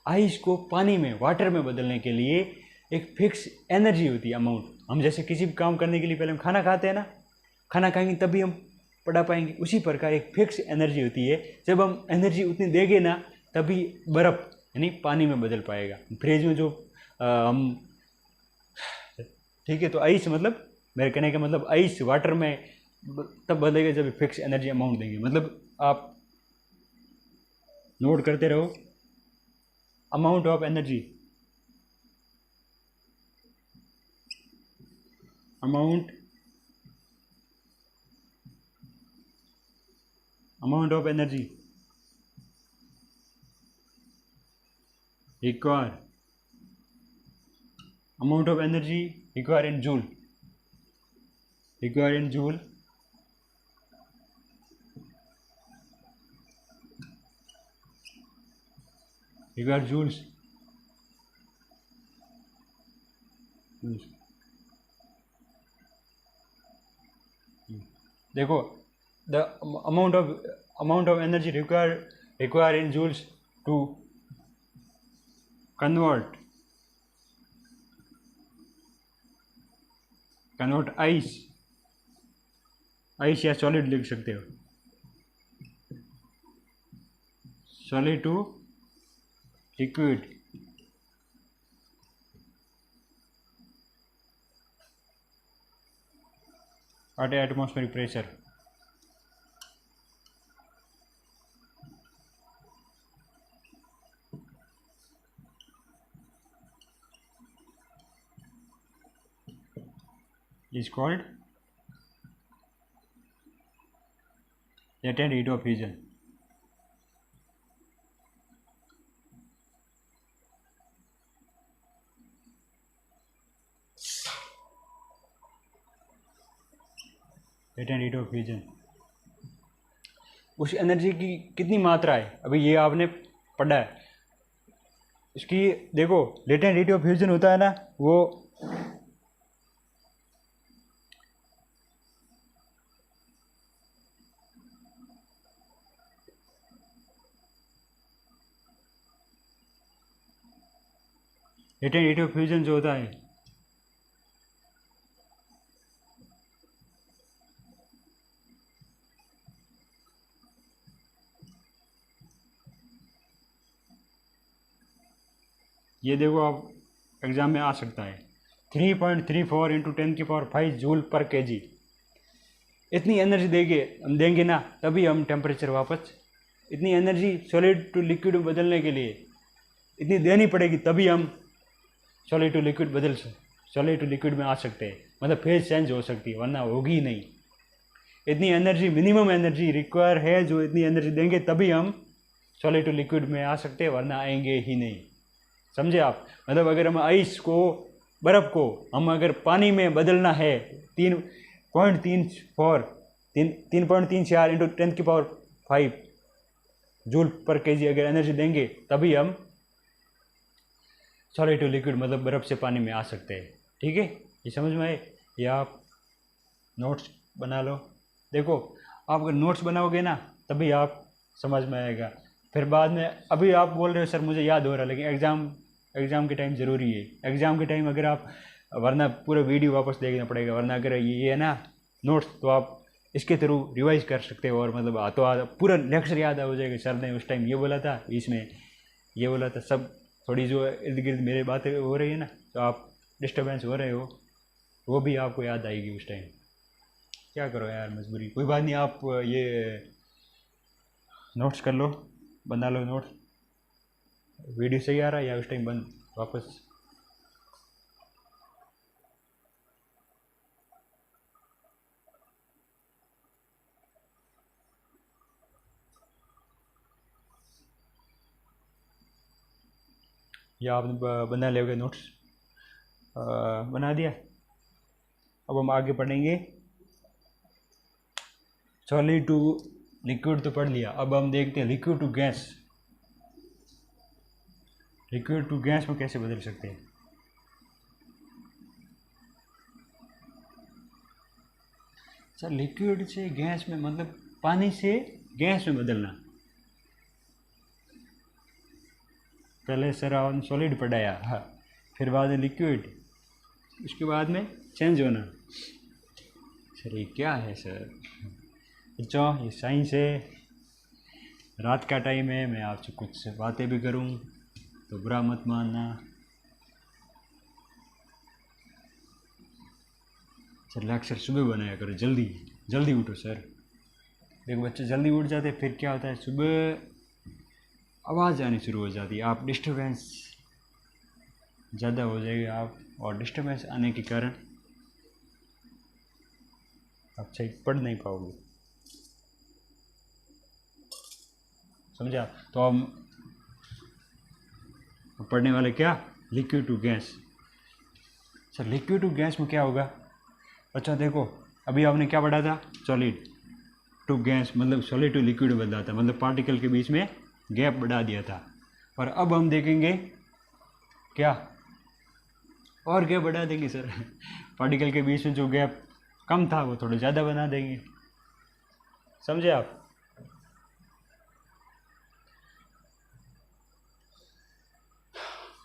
आइस को पानी में, वाटर में बदलने के लिए एक फिक्स एनर्जी होती है, अमाउंट। हम जैसे किसी भी काम करने के लिए पहले हम खाना खाते हैं ना, खाना खाएंगे तभी हम पढ़ा पाएंगे, उसी प्रकार एक फिक्स एनर्जी होती है। जब हम एनर्जी उतनी देंगे ना तभी बर्फ़ यानी पानी में बदल पाएगा। फ्रिज में जो हम, ठीक है, तो आइस, मतलब मेरे कहने का मतलब आइस वाटर में तब बदलेगा जब फिक्स एनर्जी अमाउंट देंगे। मतलब आप नोट करते रहो, amount of energy, amount of energy require, amount of energy require in joule, require joules. देखो the amount of energy require in joules to convert ice या सॉलिड लिख सकते हो, solid to liquid at atmospheric pressure. Is called latent heat of fusion. Latent heat of fusion, उस energy की कितनी मात्रा है अभी ये आपने पढ़ा है। इसकी देखो लेटेंट हीट ऑफ फ्यूजन होता है ना, वो लेटेंट हीट ऑफ फ्यूजन जो होता है ये देखो आप एग्ज़ाम में आ सकता है 3.34 इंटू 10⁵ जूल पर केजी। इतनी एनर्जी देंगे ना तभी हम टेम्परेचर वापस, इतनी एनर्जी सॉलिड टू लिक्विड में बदलने के लिए इतनी देनी पड़ेगी तभी हम सॉलिड टू लिक्विड में आ सकते हैं, मतलब फेज चेंज हो सकती है, वरना होगी ही नहीं। इतनी एनर्जी मिनिमम एनर्जी रिक्वायर है, जो इतनी एनर्जी देंगे तभी हम सॉलिड टू लिक्विड में आ सकते हैं, वरना आएंगे ही नहीं। समझे आप? मतलब अगर हम आइस को, बर्फ़ को हम अगर पानी में बदलना है 3.34 इंटू 10⁵ जूल पर केजी अगर एनर्जी देंगे तभी हम सॉलिड टू लिक्विड मतलब बर्फ़ से पानी में आ सकते हैं। ठीक है, ये समझ में आए? ये आप नोट्स बना लो। देखो आप अगर नोट्स बनाओगे ना तभी आप समझ में आएगा। फिर बाद में अभी आप बोल रहे हो सर मुझे याद हो रहा है, लेकिन एग्ज़ाम के टाइम ज़रूरी है। एग्ज़ाम के टाइम अगर आप, वरना पूरा वीडियो वापस देखना पड़ेगा, वरना अगर ये है ना नोट्स तो आप इसके थ्रू रिवाइज कर सकते हो और मतलब हाथों पूरा लेक्चर याद हो जाएगा। सर ने उस टाइम ये बोला था, इसमें ये बोला था, सब थोड़ी जो इर्द गिर्द मेरे बातें हो रही है ना, तो आप डिस्टर्बेंस हो रहे हो, वो भी आपको याद आएगी उस टाइम। क्या करो यार, मजबूरी, कोई बात नहीं। आप ये नोट्स कर लो, बना लो नोट्स। वीडियो सही आ रहा है या उस टाइम बंद वापस? या आपने बना लोगे नोट्स? बना दिया। अब हम आगे पढ़ेंगे। सॉलिड टू लिक्विड तो पढ़ लिया, अब हम देखते हैं liquid to gas. Liquid to gas में कैसे बदल सकते हैं? सर लिक्विड से गैस में मतलब पानी से गैस में बदलना। पहले सर आपने सॉलिड पढ़ाया, हाँ, फिर बाद में लिक्विड, उसके बाद में चेंज होना। सर ये क्या है सर? बच्चों ये साइंस है, रात का टाइम है, मैं आपसे कुछ बातें भी करूं तो बुरा मत मानना। सर लेक्चर सुबह बनाया करो, जल्दी जल्दी उठो सर। देखो बच्चे जल्दी उठ जाते, फिर क्या होता है, सुबह आवाज़ आनी शुरू हो जाती है, आप डिस्टर्बेंस ज़्यादा हो जाएगी आप, और डिस्टर्बेंस आने के कारण आप सही पढ़ नहीं पाओगे। समझा? तो हम पढ़ने वाले क्या, liquid to gas. Sir liquid to gas में क्या होगा? अच्छा देखो अभी आपने क्या पढ़ा था, सॉलिड टू गैस मतलब सॉलिड टू लिक्विड बदला था, मतलब पार्टिकल के बीच में गैप बढ़ा दिया था। और अब हम देखेंगे क्या, और गैप बढ़ा देंगे सर। पार्टिकल के बीच में जो गैप कम था वो थोड़ा ज़्यादा बना देंगे। समझे आप?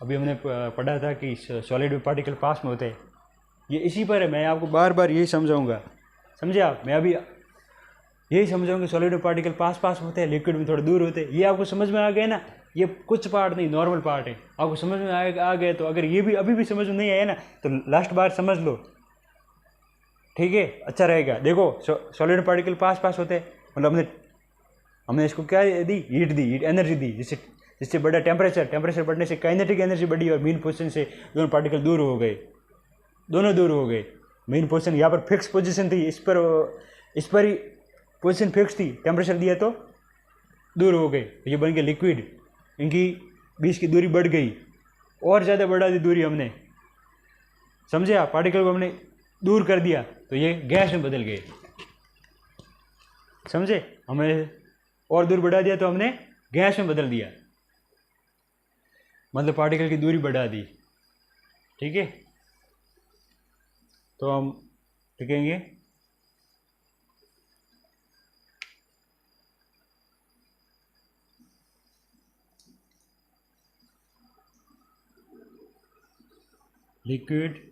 अभी हमने पढ़ा था कि सॉलिड में पार्टिकल पास में होते हैं, ये इसी पर है। मैं आपको बार बार यही समझाऊंगा, समझे आप? मैं अभी यही समझाऊंगा, सॉलिड में पार्टिकल पास होते हैं, लिक्विड में थोड़ा दूर होते हैं। ये आपको समझ में आ गया ना? ये कुछ पार्ट नहीं, नॉर्मल पार्ट है। आपको समझ में आ गया तो अगर ये भी अभी भी समझ में नहीं आया ना तो लास्ट बार समझ लो, ठीक है, अच्छा रहेगा। देखो सॉलिड पार्टिकल पास पास होते हैं, मतलब हमने इसको क्या दी, हीट दी, हीट एनर्जी दी, जिससे बढ़ा टेम्परेचर बढ़ने से काइनेटिक एनर्जी बढ़ी और मेन पोजीशन से दोनों पार्टिकल दूर हो गए, दोनों दूर हो गए। मेन पोजीशन यहाँ पर फिक्स पोजीशन थी, इस पर ही पोजीशन फिक्स थी, टेम्परेचर दिया तो दूर हो गए, ये बन गए लिक्विड। इनकी बीच की दूरी बढ़ गई, और ज़्यादा बढ़ा दी दूरी हमने, समझे आप? पार्टिकल को हमने दूर कर दिया तो ये गैस में बदल गए, समझे? हमें और दूर बढ़ा दिया तो हमने गैस में बदल दिया, मतलब पार्टिकल की दूरी बढ़ा दी, ठीक है। तो हम लिखेंगे लिक्विड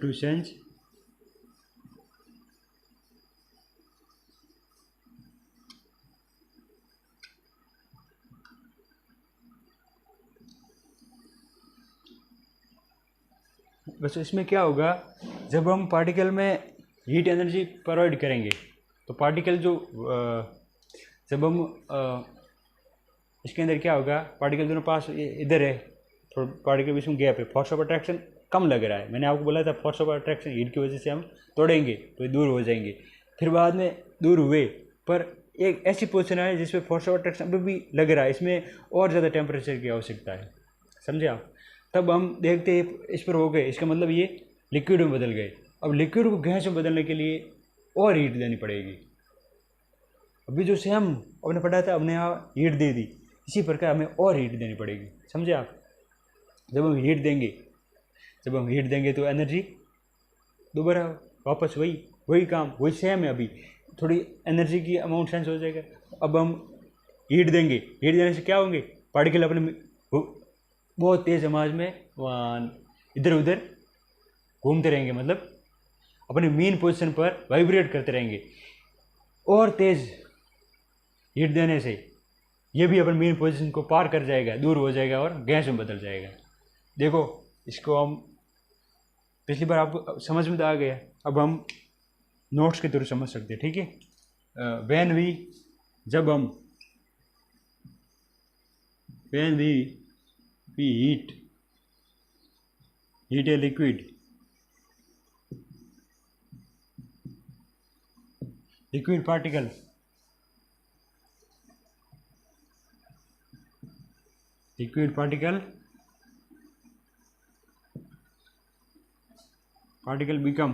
टू चेंज बस इसमें क्या होगा, जब हम पार्टिकल में हीट एनर्जी प्रोवाइड करेंगे तो पार्टिकल जो जब हम इसके अंदर क्या होगा, पार्टिकल दोनों पास इधर है, थोड़ा पार्टिकल बीच में गैप है, फोर्स ऑफ अट्रैक्शन कम लग रहा है। मैंने आपको बोला था फोर्स ऑफ अट्रैक्शन हीट की वजह से हम तोड़ेंगे तो दूर हो जाएंगे, फिर बाद में दूर हुए, पर एक ऐसी पोजीशन है जिसमें फोर्स ऑफ अट्रैक्शन अभी भी लग रहा है, इसमें और ज़्यादा टेम्परेचर की आवश्यकता है, समझे आप? तब हम देखते हैं इस पर हो गए, इसका मतलब ये लिक्विड में बदल गए। अब लिक्विड को गैस में बदलने के लिए और हीट देनी पड़ेगी। अभी जो सेम हमने पढ़ा था, हमने यहाँ हीट दे दी, इसी प्रकार हमें और हीट देनी पड़ेगी, समझे आप? जब हम हीट देंगे तो एनर्जी दोबारा वापस वही काम, वही सेम है, अभी थोड़ी एनर्जी की अमाउंट चेंज हो जाएगा। अब हम हीट देने से क्या होंगे, पार्टिकल अपने बहुत तेज़ आवाज़ में इधर उधर घूमते रहेंगे, मतलब अपने मेन पोजीशन पर वाइब्रेट करते रहेंगे। और तेज़ हीट देने से ये भी अपने मेन पोजीशन को पार कर जाएगा, दूर हो जाएगा और गैस में बदल जाएगा। देखो इसको हम पिछली बार आपको समझ में तो आ गया, अब हम नोट्स के थ्रू समझ सकते हैं, ठीक है। जब हम we heat a liquid particle become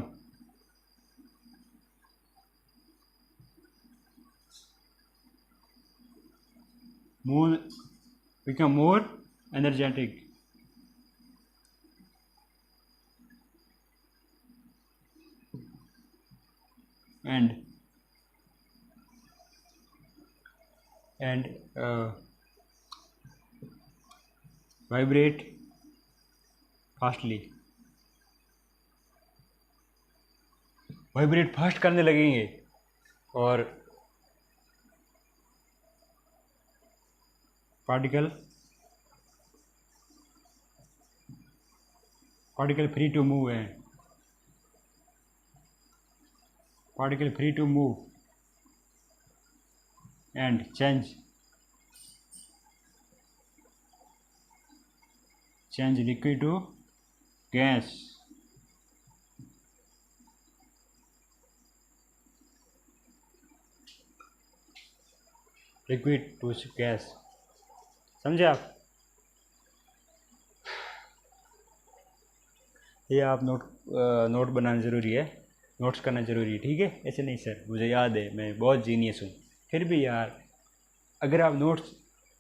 more energetic and vibrate fastly, vibrate fast करने लगेंगे और पार्टिकल फ्री टू मूव है, particle free to move and change liquid to gas, समझे आप? ये आप नोट बनाना ज़रूरी है, नोट्स करना ज़रूरी है, ठीक है? ऐसे नहीं सर मुझे याद है, मैं बहुत जीनियस हूँ, फिर भी यार अगर आप नोट्स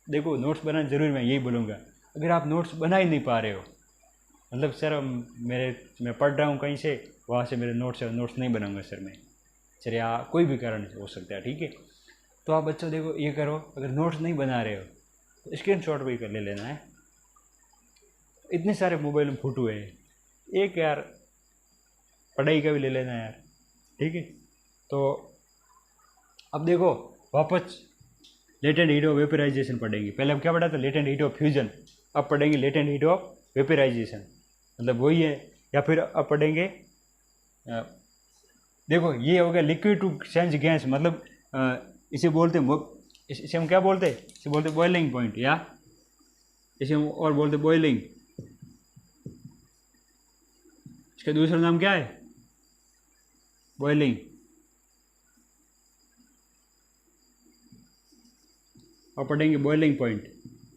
नोट्स बनाना ज़रूरी, मैं यही बोलूँगा। अगर आप नोट्स बना ही नहीं पा रहे हो, मतलब सर मैं पढ़ रहा हूँ कहीं से, वहाँ से मेरे नोट्स नहीं बनाऊँगा सर मैं, सर या कोई भी कारण हो सकता है, ठीक है? तो आप बच्चों देखो ये करो, अगर नोट्स नहीं बना रहे हो तो स्क्रीनशॉट भी कर ले लेना है। इतने सारे मोबाइल में फोटो है, एक यार पढ़ाई का भी ले लेना यार, ठीक है? तो अब देखो वापस लेटेंट हीट ऑफ वेपराइजेशन पढ़ेंगे। पहले हम क्या पढ़ा था, लेटेंट हीट ऑफ फ्यूजन, अब पढ़ेंगे लेटेंट हीट ऑफ वेपराइजेशन। मतलब वही है या फिर अब पढ़ेंगे देखो ये हो गया लिक्विड टू चेंज गैस, मतलब इसे बोलते हैं इसे हम क्या बोलते हैं, इसे बोलते बॉइलिंग पॉइंट, या इसे हम और बोलते बॉइलिंग। इसका दूसरा नाम क्या है, बॉइलिंग। और पढ़ेंगे बॉइलिंग पॉइंट।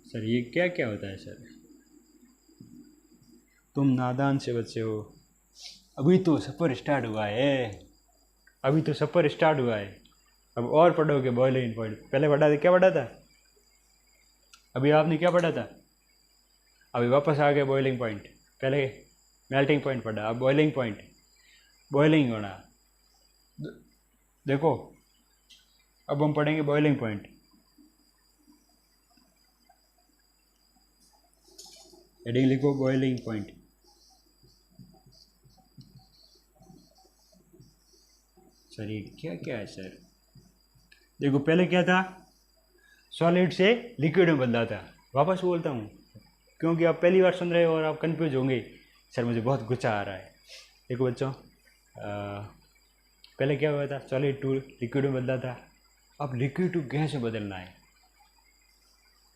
सर ये क्या क्या होता है सर, तुम नादान से बच्चे हो, अभी तो सफ़र स्टार्ट हुआ है, अभी तो सफ़र स्टार्ट हुआ है, अब और पढ़ोगे बॉइलिंग पॉइंट। पहले पढ़ा था, क्या पढ़ा था अभी आपने, क्या पढ़ा था, अभी वापस आ गए बॉइलिंग पॉइंट। पहले मेल्टिंग पॉइंट पढ़ा, अब बॉइलिंग पॉइंट, बॉइलिंग होना। देखो अब हम पढ़ेंगे बॉइलिंग पॉइंट। हेडिंग लिखो बॉइलिंग पॉइंट। सर ये क्या क्या है सर, देखो पहले क्या था, सॉलिड से लिक्विड में बदला था। वापस बोलता हूँ क्योंकि आप पहली बार सुन रहे हो और आप कंफ्यूज होंगे, सर मुझे बहुत गुस्सा आ रहा है। देखो बच्चों पहले क्या हुआ था, सॉलिड टू लिक्विड में बदला था, अब लिक्विड टू गैस में बदलना है।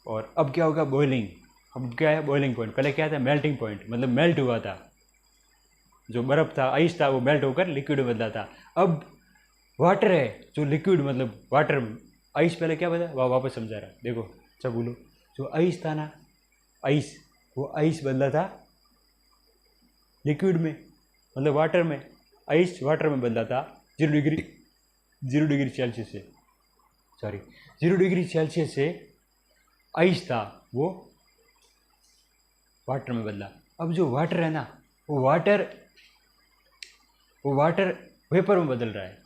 और अब क्या होगा, बॉइलिंग। अब क्या है, बॉइलिंग पॉइंट। पहले क्या था, मेल्टिंग पॉइंट, मतलब मेल्ट हुआ था, जो बर्फ़ था, आइस था, वो मेल्ट होकर लिक्विड में बदला था। अब वाटर है, जो लिक्विड मतलब वाटर, आइस पहले क्या बदला, वापस समझा रहा, देखो अच्छा बोलो, जो आइस था ना, आइस, वो आइस बदला था लिक्विड में, मतलब वाटर में, आइस वाटर में बदला था 0 डिग्री सेल्सियस से, सॉरी 0 डिग्री सेल्सियस से आइस था वो वाटर में बदला। अब जो वाटर है ना, वो वाटर वेपर में बदल रहा है।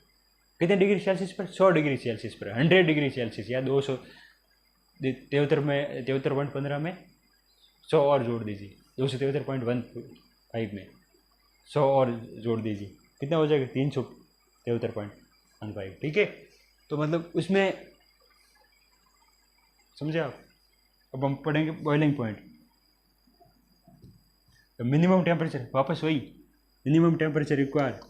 कितने डिग्री सेल्सियस पर, 100 डिग्री सेल्सियस पर, 100 डिग्री सेल्सियस या 273.15 में 100 और जोड़ दीजिए, 273.15 में 100 और जोड़ दीजिए, कितना हो जाएगा, 373.15। ठीक है, तो मतलब उसमें समझे आप। अब हम पढ़ेंगे बॉइलिंग पॉइंट। तो मिनिमम टेम्परेचर, वापस वही, minimum temperature require,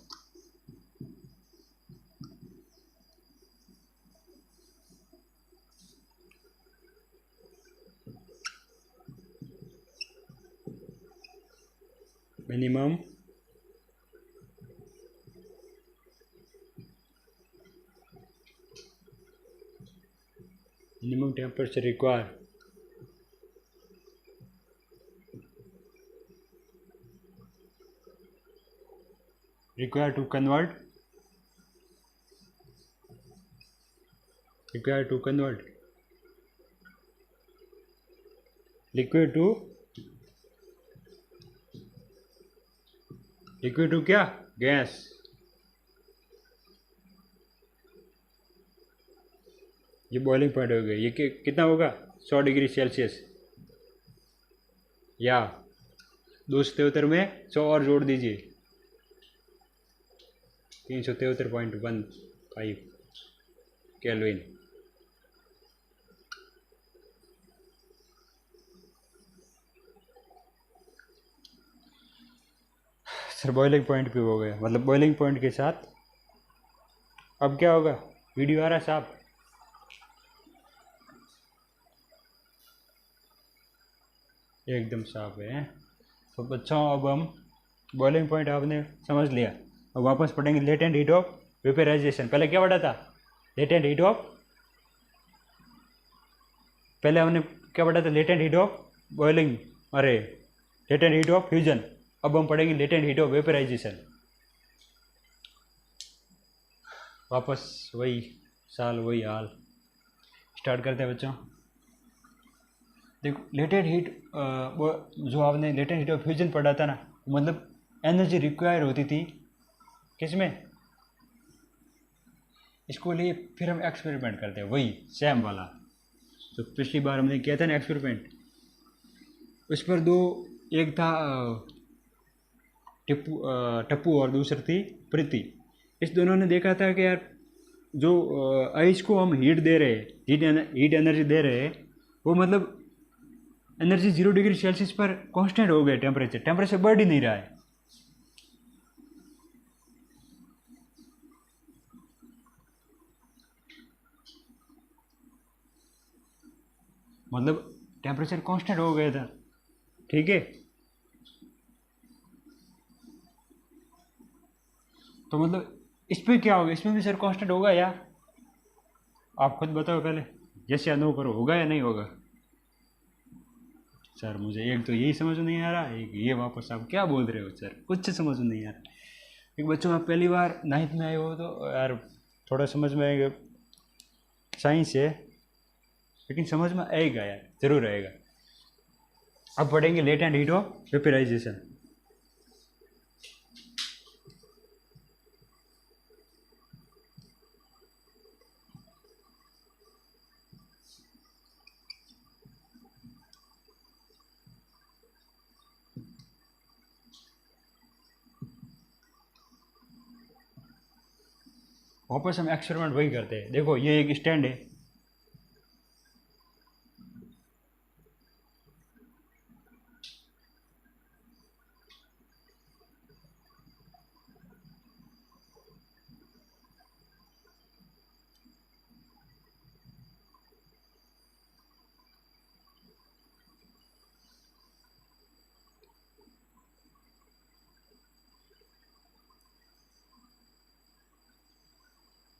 minimum temperature require to convert liquid to क्या, गैस। ये बॉइलिंग पॉइंट हो गया, ये कितना होगा, 100 डिग्री सेल्सियस, या 273 में 100 और जोड़ दीजिए, 373.15 केल्विन। सर बॉइलिंग पॉइंट पे हो गया, मतलब बॉइलिंग पॉइंट के साथ अब क्या होगा, वीडियो आ रहा है साहब, एकदम साफ है। तो बच्चों अब हम बॉइलिंग पॉइंट आपने समझ लिया, अब वापस पढ़ेंगे लेटेंट हीट ऑफ वेपराइजेशन। पहले क्या पढ़ा था, लेटेंट हीट ऑफ, पहले हमने क्या पढ़ा था, लेटेंट हीट ऑफ बॉइलिंग, अरे लेटेंट हीट ऑफ फ्यूजन। अब हम पढ़ेंगे लेटेंट हीट ऑफ वेपराइजेशन। वापस वही साल वही हाल, स्टार्ट करते हैं बच्चों। देखो लेटेंट हीट, जो आपने लेटेंट हीट ऑफ फ्यूजन पढ़ा था ना, मतलब एनर्जी रिक्वायर होती थी किसमें, इसको लिए फिर हम एक्सपेरिमेंट करते हैं, वही सेम वाला तो पिछली बार हमने किया था ना एक्सपेरिमेंट। उस पर दो, एक था टप्पू और दूसरी थी प्रीति। इस दोनों ने देखा था कि यार जो आइस को हम हीट दे रहे हैं, हीट एनर्जी दे रहे हैं, वो मतलब एनर्जी 0 डिग्री सेल्सियस पर कांस्टेंट हो गया, टेम्परेचर बढ़ ही नहीं रहा है। मतलब टेम्परेचर कांस्टेंट हो गया था, ठीक है। तो मतलब इस पे क्या होगा, इसमें भी सर कांस्टेंट होगा या? आप खुद बताओ पहले, जैसे या नो करो, होगा या नहीं होगा? सर मुझे एक तो यही समझ नहीं आ रहा, एक ये वापस आप क्या बोल रहे हो सर, कुछ समझ नहीं आ रहा। एक बच्चों आप पहली बार 9th में आए हो तो यार थोड़ा समझ में आएगा, साइंस है लेकिन समझ में आएगा यार, ज़रूर आएगा। अब पढ़ेंगे latent heat of vaporization. वापस हम एक्सपेरिमेंट वही करते हैं। देखो ये एक स्टैंड है,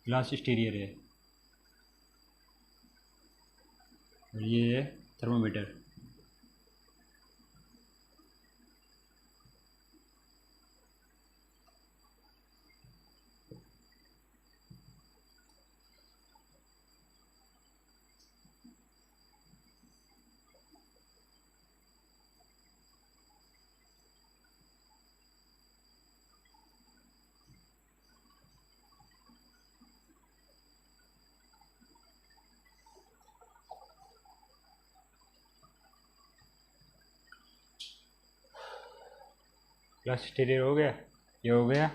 ग्लास स्टीरियर है और ये है थर्मोमीटर। ग्लास स्टीरियर हो गया, ये हो गया,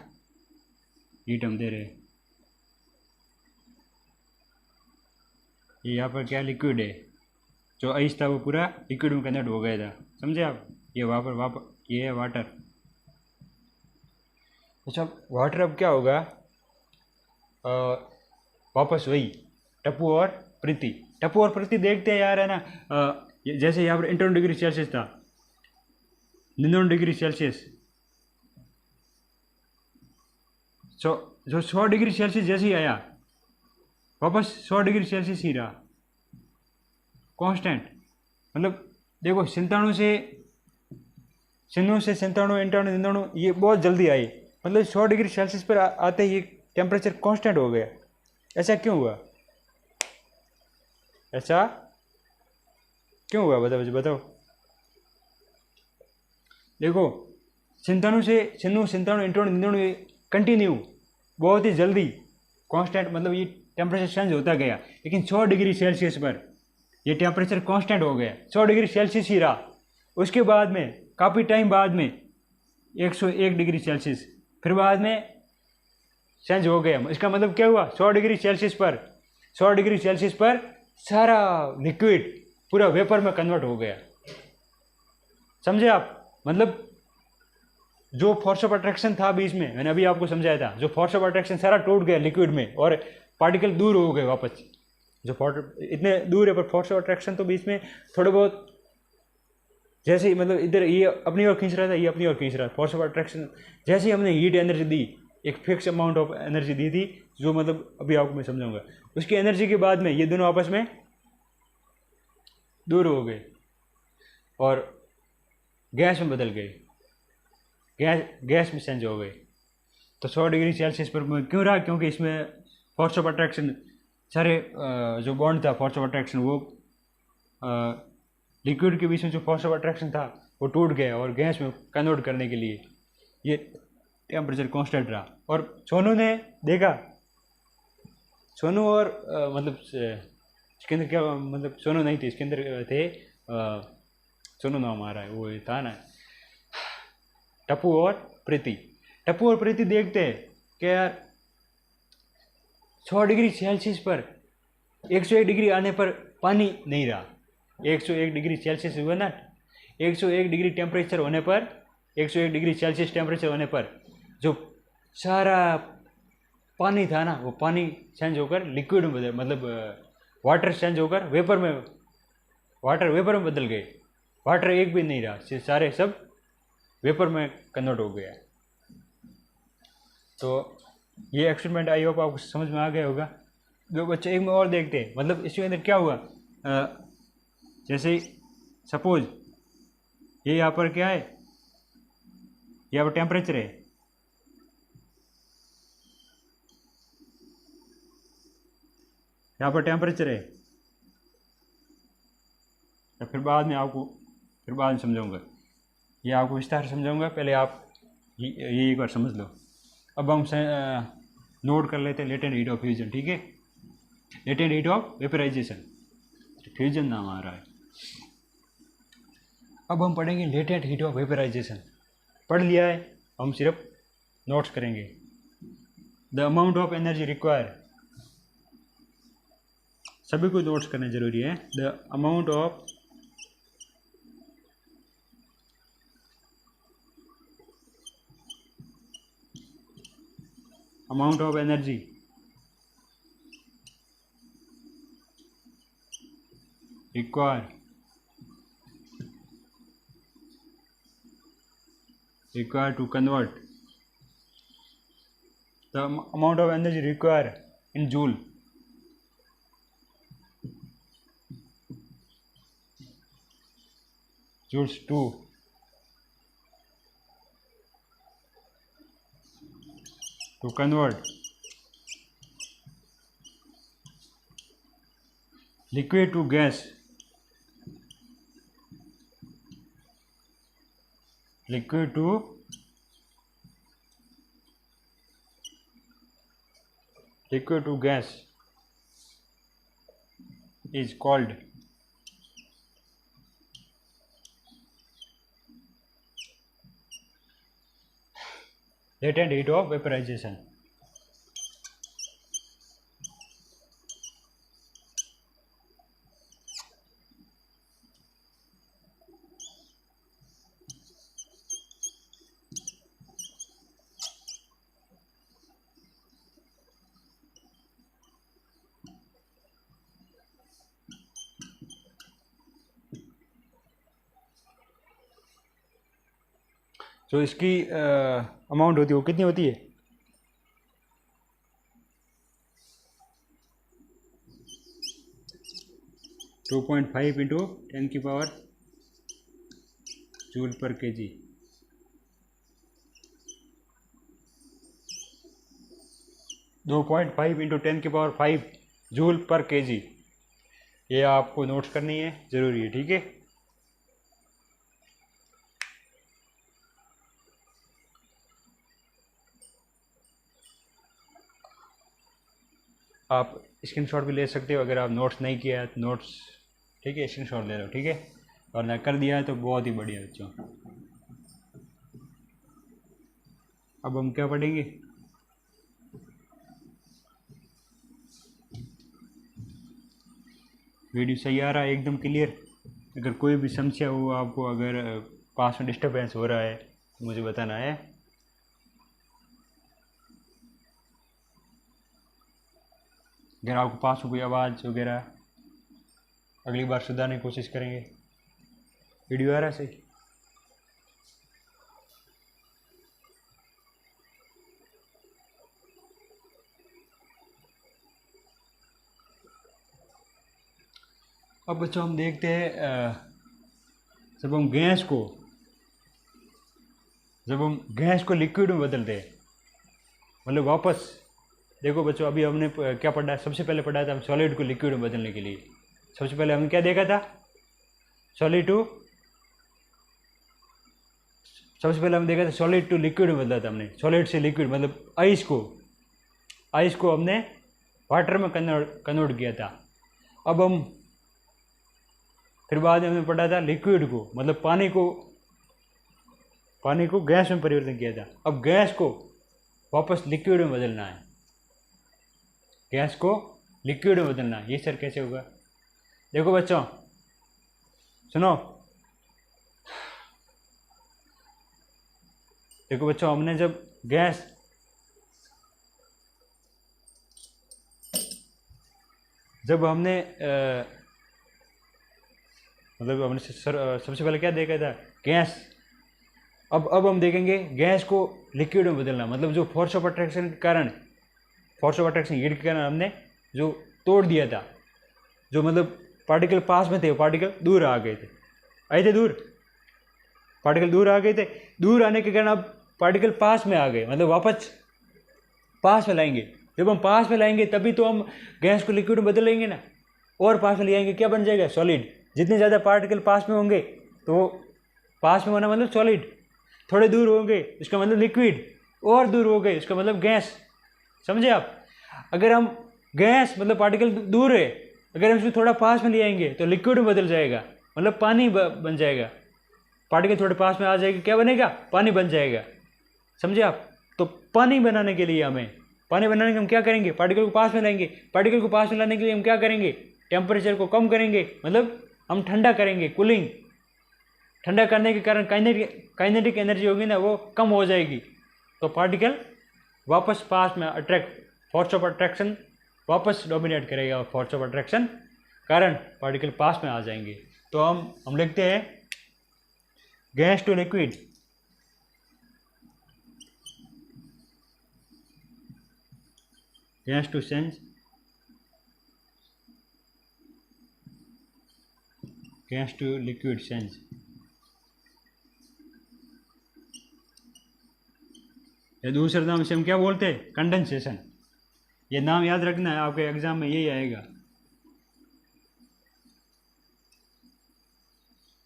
हीट हम दे रहे हैं। ये यहाँ पर क्या लिक्विड है, जो आइस था वो पूरा लिक्विड में कन्वर्ट हो गया था, समझे आप। ये वापर ये है वाटर। अच्छा वाटर अब क्या होगा, वापस वही टप्पू और प्रीति। टप्पू और प्रीति देखते हैं यार, है ना। जैसे यहाँ पर 51 डिग्री सेल्सियस था, 99 डिग्री सेल्सियस, जो 100 डिग्री सेल्सियस जैसे ही आया वापस 100 डिग्री सेल्सियस ही रहा कांस्टेंट। मतलब देखो 97 से 97, 98, 99 ये बहुत जल्दी आई, मतलब 100 डिग्री सेल्सियस पर आते ही टेम्परेचर कांस्टेंट हो गया। ऐसा क्यों हुआ, ऐसा क्यों हुआ, बताओ बताओ। देखो 97 से 97, 98, 99 कंटिन्यू बहुत ही जल्दी कांस्टेंट, मतलब ये टेम्परेचर चेंज होता गया, लेकिन 100 डिग्री सेल्सियस पर ये टेम्परेचर कांस्टेंट हो गया, 100 डिग्री सेल्सियस ही रहा। उसके बाद में काफ़ी टाइम बाद में 101 डिग्री सेल्सियस, फिर बाद में चेंज हो गया। इसका मतलब क्या हुआ, 100 डिग्री सेल्सियस पर, 100 डिग्री सेल्सियस पर सारा लिक्विड पूरा वेपर में कन्वर्ट हो गया, समझे आप। मतलब जो फोर्स ऑफ अट्रैक्शन था बीच में, मैंने अभी आपको समझाया था, जो फोर्स ऑफ अट्रैक्शन सारा टूट गया लिक्विड में और पार्टिकल दूर हो गए वापस। जो इतने दूर है पर फोर्स ऑफ अट्रैक्शन तो बीच में थोड़े बहुत, जैसे ही मतलब इधर ये अपनी ओर खींच रहा था, ये अपनी ओर खींच रहा था, फोर्स ऑफ अट्रैक्शन। जैसे ही हमने हीट एनर्जी दी, एक फिक्स अमाउंट ऑफ एनर्जी दी थी, जो मतलब अभी आपको मैं समझाऊंगा, उसकी एनर्जी के बाद में ये दोनों आपस में दूर हो गए और गैस में बदल गए, गैस में चेंज हो गए। तो 100 डिग्री सेल्सियस पर क्यों रहा, क्योंकि इसमें फोर्स ऑफ अट्रैक्शन सारे जो बॉन्ड था फोर्स ऑफ अट्रैक्शन, वो लिक्विड के बीच में जो फोर्स ऑफ अट्रैक्शन था वो टूट गया और गैस में कन्वर्ट करने के लिए ये टेम्परेचर कांस्टेंट रहा। और सोनू ने देखा, सोनू और मतलब इसके अंदर क्या, मतलब सोनू नहीं थे इसके अंदर, थे सोनू नाम आ रहा है वो था ना, टप्पू और प्रीति। टप्पू और प्रीति देखते हैं कि यार 100 डिग्री सेल्सियस पर 101 डिग्री आने पर पानी नहीं रहा। 101 डिग्री सेल्सियस हुआ ना, 101 डिग्री टेम्परेचर होने पर, 101 डिग्री सेल्सियस टेम्परेचर होने पर जो सारा पानी था ना, वो पानी चेंज होकर लिक्विड में, मतलब वाटर चेंज होकर वेपर में, वाटर वेपर में बदल गए, वाटर एक भी नहीं रहा, सारे सब वेपर में कन्वर्ट हो गया। तो ये एक्सपेरिमेंट आई होप आपको समझ में आ गया होगा। जो बच्चे एक में और देखते हैं, मतलब इसके अंदर क्या हुआ, जैसे सपोज ये यहाँ पर क्या है, यहाँ पर टेम्परेचर है, यहाँ पर टेम्परेचर है, या फिर बाद में समझाऊंगा, ये आपको विस्तार से समझाऊंगा, पहले आप ये एक बार समझ लो। अब हम नोट कर लेते हैं लेटेंट हीट ऑफ फ्यूजन, ठीक है। Latent heat of vaporization, fusion नाम आ रहा है। अब हम पढ़ेंगे लेटेंट हीट ऑफ वेपराइजेशन। पढ़ लिया है, हम सिर्फ नोट्स करेंगे। The amount of energy require, सभी को नोट्स करना जरूरी है। The amount of energy required to convert, the amount of energy required in joule, joules to convert liquid to gas, liquid to gas is called latent heat of vaporization. तो इसकी amount होती है, वो कितनी होती है, 2.5 इंटू 10 की power joule पर केजी। 2.5 इंटू 10 की पावर 5 जूल पर केजी। ये आपको नोट्स करनी है, ज़रूरी है, ठीक है। आप स्क्रीनशॉट भी ले सकते हो, अगर आप नोट्स नहीं किया है तो नोट्स, ठीक है, स्क्रीनशॉट ले लो, ठीक है। और ना कर दिया है तो बहुत ही बढ़िया बच्चों। अब हम क्या पढ़ेंगे, वीडियो सही आ रहा है, एकदम क्लियर। अगर कोई भी समस्या हो आपको, अगर पास में डिस्टर्बेंस हो रहा है तो मुझे बताना है। अगर आपको पास में कोई आवाज़ वगैरह, अगली बार सुधारने की कोशिश करेंगे। वीडियो आ रहा है सही? अब बच्चों हम देखते हैं, जब हम गैस को लिक्विड में बदलते हैं, मतलब वापस देखो बच्चों, अभी हमने क्या पढ़ा, सबसे पहले पढ़ा था हम सॉलिड को लिक्विड में बदलने के लिए। सबसे पहले हमने क्या देखा था, सॉलिड टू लिक्विड में बदला था हमने। सॉलिड से लिक्विड मतलब आइस को हमने वाटर में कन्वर्ट किया था। अब हम फिर बाद में हमने पढ़ा था लिक्विड को, मतलब पानी को गैस में परिवर्तन किया था। अब गैस को वापस लिक्विड में बदलना है, गैस को लिक्विड में बदलना है। ये सर कैसे होगा, देखो बच्चों सुनो, देखो बच्चों, हमने जब मतलब हमने सबसे पहले क्या देखा था, गैस। अब हम देखेंगे गैस को लिक्विड में बदलना, मतलब जो फोर्स ऑफ अट्रैक्शन के कारण, फोर्स ऑफ अट्रैक्शन हीट के कारण हमने जो तोड़ दिया था, जो मतलब पार्टिकल पास में थे वो पार्टिकल दूर आ गए थे, आए थे दूर, पार्टिकल दूर आ गए थे। दूर आने के कारण अब पार्टिकल पास में आ गए, मतलब वापस पास में लाएंगे। जब हम पास में लाएंगे तभी तो हम गैस को लिक्विड में बदलेंगे ना, और पास में ले आएंगे, क्या बन जाएगा, सॉलिड। जितने ज़्यादा पार्टिकल पास में होंगे तो पास में होना मतलब सॉलिड, थोड़े दूर होंगे इसका मतलब लिक्विड, और दूर हो गए इसका मतलब गैस। समझे आप? अगर हम गैस मतलब पार्टिकल दूर है, अगर हम इसको थोड़ा पास में ले आएंगे तो लिक्विड में बदल जाएगा, मतलब पानी बन जाएगा। पार्टिकल थोड़े पास में आ जाएगी, क्या बनेगा, पानी बन जाएगा। समझे आप? तो पानी बनाने के लिए पानी बनाने के हम क्या करेंगे, पार्टिकल को पास में लाएंगे। पार्टिकल को पास में लाने के लिए हम क्या करेंगे, टेम्परेचर को कम करेंगे, मतलब हम ठंडा करेंगे, कूलिंग। ठंडा करने के कारण काइनेटिक एनर्जी होगी ना, वो कम हो जाएगी, तो पार्टिकल वापस पास में अट्रैक्ट, फोर्स ऑफ अट्रैक्शन वापस डोमिनेट करेगा, और फोर्स ऑफ अट्रैक्शन कारण पार्टिकल पास में आ जाएंगे। तो हम लिखते हैं gas to liquid, gas to sense, gas to liquid sense. या दूसरे नाम से हम क्या बोलते हैं, कंडेंसेशन। ये नाम याद रखना है, आपके एग्जाम में यही आएगा,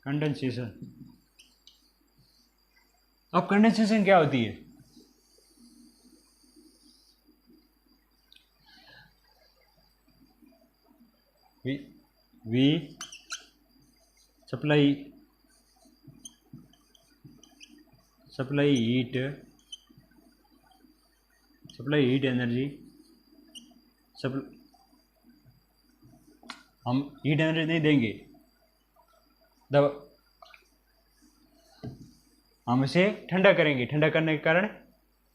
कंडेंसेशन। अब कंडेंसेशन क्या होती है, वी सप्लाई हीट एनर्जी, हम हीट एनर्जी नहीं देंगे, हम इसे ठंडा करेंगे। ठंडा करने के कारण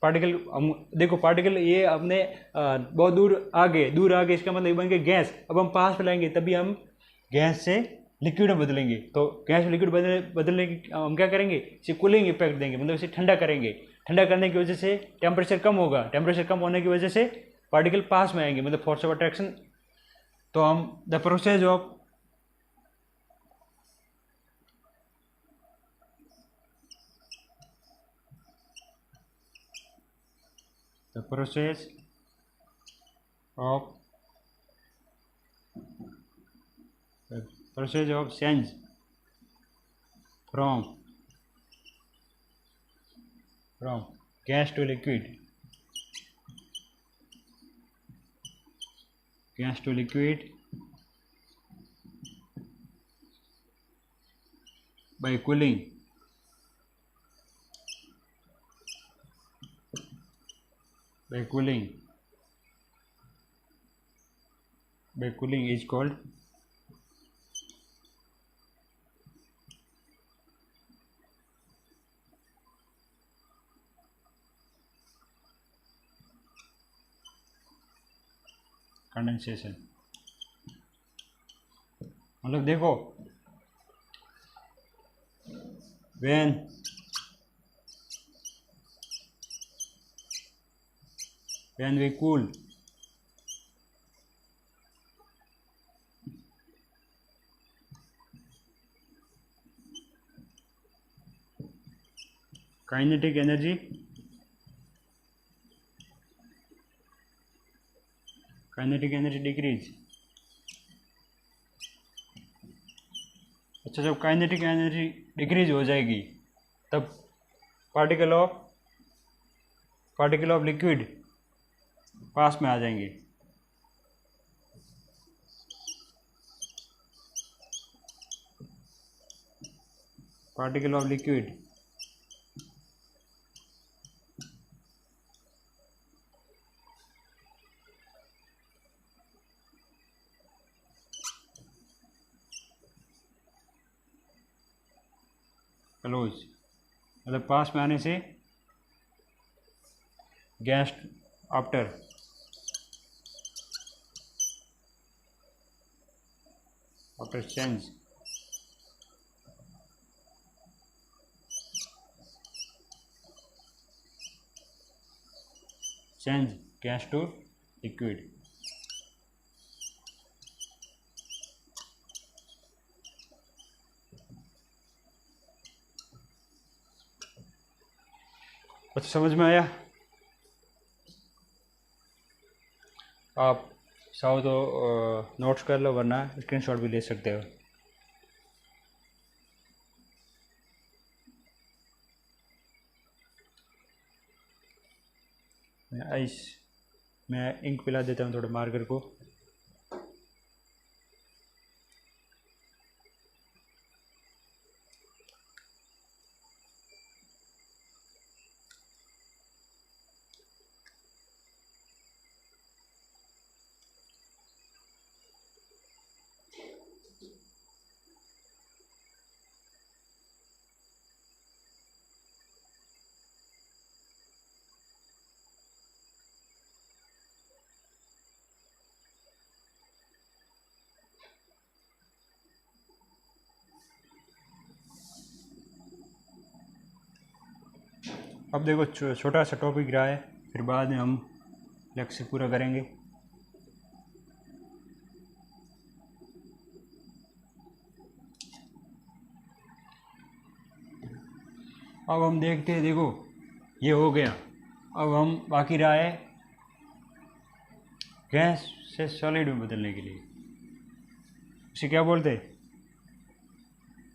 पार्टिकल, हम देखो पार्टिकल ये अपने बहुत दूर आ गए, इसका मतलब बन गए गैस। अब हम पास में लाएंगे तभी हम गैस से लिक्विड में बदलेंगे। तो गैस में लिक्विड बदलने की हम क्या करेंगे, इसे कूलिंग इफेक्ट देंगे, मतलब इसे ठंडा करेंगे। ठंडा करने की वजह से टेम्परेचर कम होगा, टेम्परेचर कम होने की वजह से पार्टिकल पास में आएंगे, मतलब फोर्स ऑफ अट्रैक्शन। तो हम the process of change from gas to liquid, by cooling, is called condensation. मतलब देखो, when we cool kinetic energy decrease. अच्छा, जब काइनेटिक एनर्जी डिक्रीज हो जाएगी तब पार्टिकल ऑफ लिक्विड पास में आ जाएंगे। पार्टिकल ऑफ लिक्विड क्लोज, मतलब पास में आने से gas after change change gas to liquid. अच्छा समझ में आया? आप चाहो तो नोट्स कर लो, वरना स्क्रीनशॉट भी ले सकते हो। आइस मैं इंक पिला देता हूँ थोड़ा मार्कर को। अब देखो छोटा सा टॉपिक रहा है, फिर बाद में हम लेक्चर पूरा करेंगे। अब हम देखते हैं, देखो ये हो गया। अब हम बाकी रहा है गैस से सॉलिड में बदलने के लिए, उसे क्या बोलते हैं,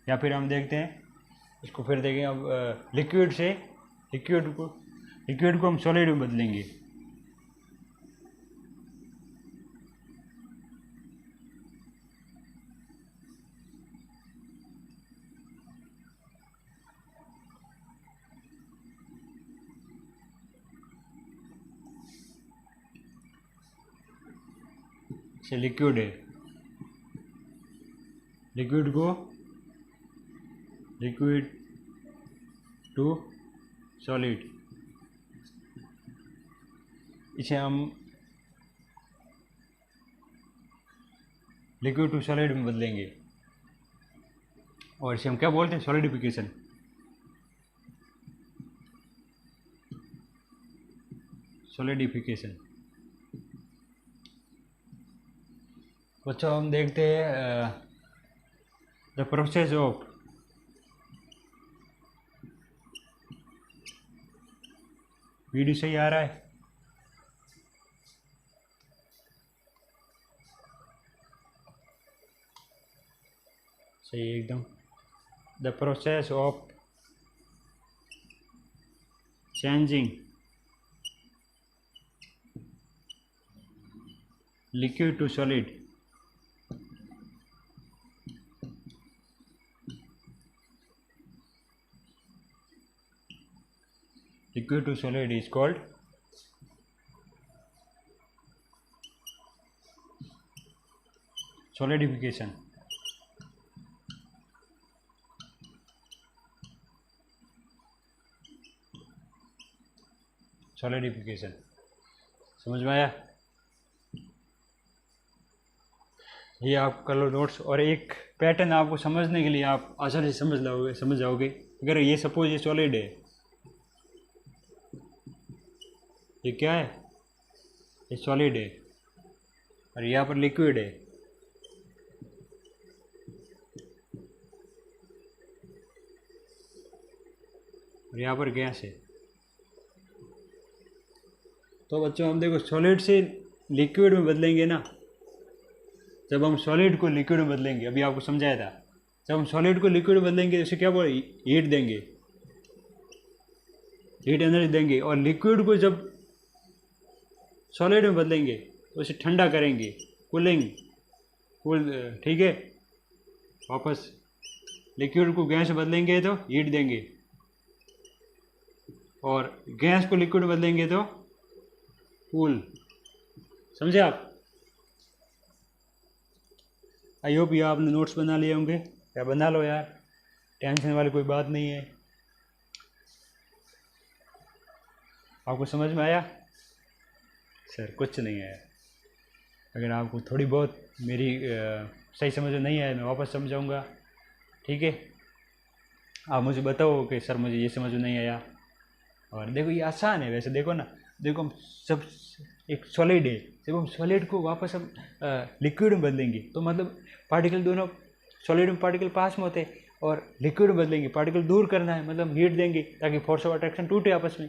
या फिर हम देखते हैं इसको, फिर देखें। अब लिक्विड से लिक्विड को हम सॉलिड में बदलेंगे। से लिक्विड है, लिक्विड टू सॉलिड, इसे हम लिक्विड टू सॉलिड में बदलेंगे। और इसे हम क्या बोलते हैं, सॉलिडिफिकेशन। सॉलिडिफिकेशन। बच्चों हम देखते हैं द प्रोसेस ऑफ वीडियो सही आ रहा है? सही एकदम। The process of changing liquid to solid is called solidification। Solidification समझ में आया? ये आप कर लो नोट्स, और एक पैटर्न आपको समझने के लिए आप आसानी से समझ जाओगे। अगर ये सपोज ये सॉलिड है, ये क्या है, ये सॉलिड है, और यहाँ पर लिक्विड है, और यहाँ पर गैस है। तो बच्चों हम देखो सॉलिड से लिक्विड में बदलेंगे ना, जब हम सॉलिड को लिक्विड में बदलेंगे, अभी आपको समझाया था, जब हम सॉलिड को लिक्विड में बदलेंगे उसे क्या बोले, हीट देंगे, हीट एनर्जी देंगे। और लिक्विड को जब सॉलिड में बदलेंगे तो उसे ठंडा करेंगे, कूल, ठीक है। वापस लिक्विड को गैस में बदलेंगे तो हीट देंगे, और गैस को लिक्विड में बदलेंगे तो कूल। समझे आप? आई होप ये आपने नोट्स बना लिए होंगे, या बना लो यार, टेंशन वाली कोई बात नहीं है। आपको समझ में आया? सर कुछ नहीं आया। अगर आपको थोड़ी बहुत मेरी सही समझ में नहीं आया, मैं वापस समझाऊंगा, ठीक है। आप मुझे बताओ कि सर मुझे ये समझ में नहीं आया। और देखो ये आसान है वैसे, देखो ना, देखो हम सब एक सॉलिड है, जब हम सॉलिड को वापस हम लिक्विड में बदलेंगे तो मतलब पार्टिकल दोनों सॉलिड में पार्टिकल पास में होते हैं और लिक्विड में बदलेंगे, पार्टिकल दूर करना है मतलब हीट देंगे ताकि फोर्स ऑफ अट्रैक्शन टूटे आपस में,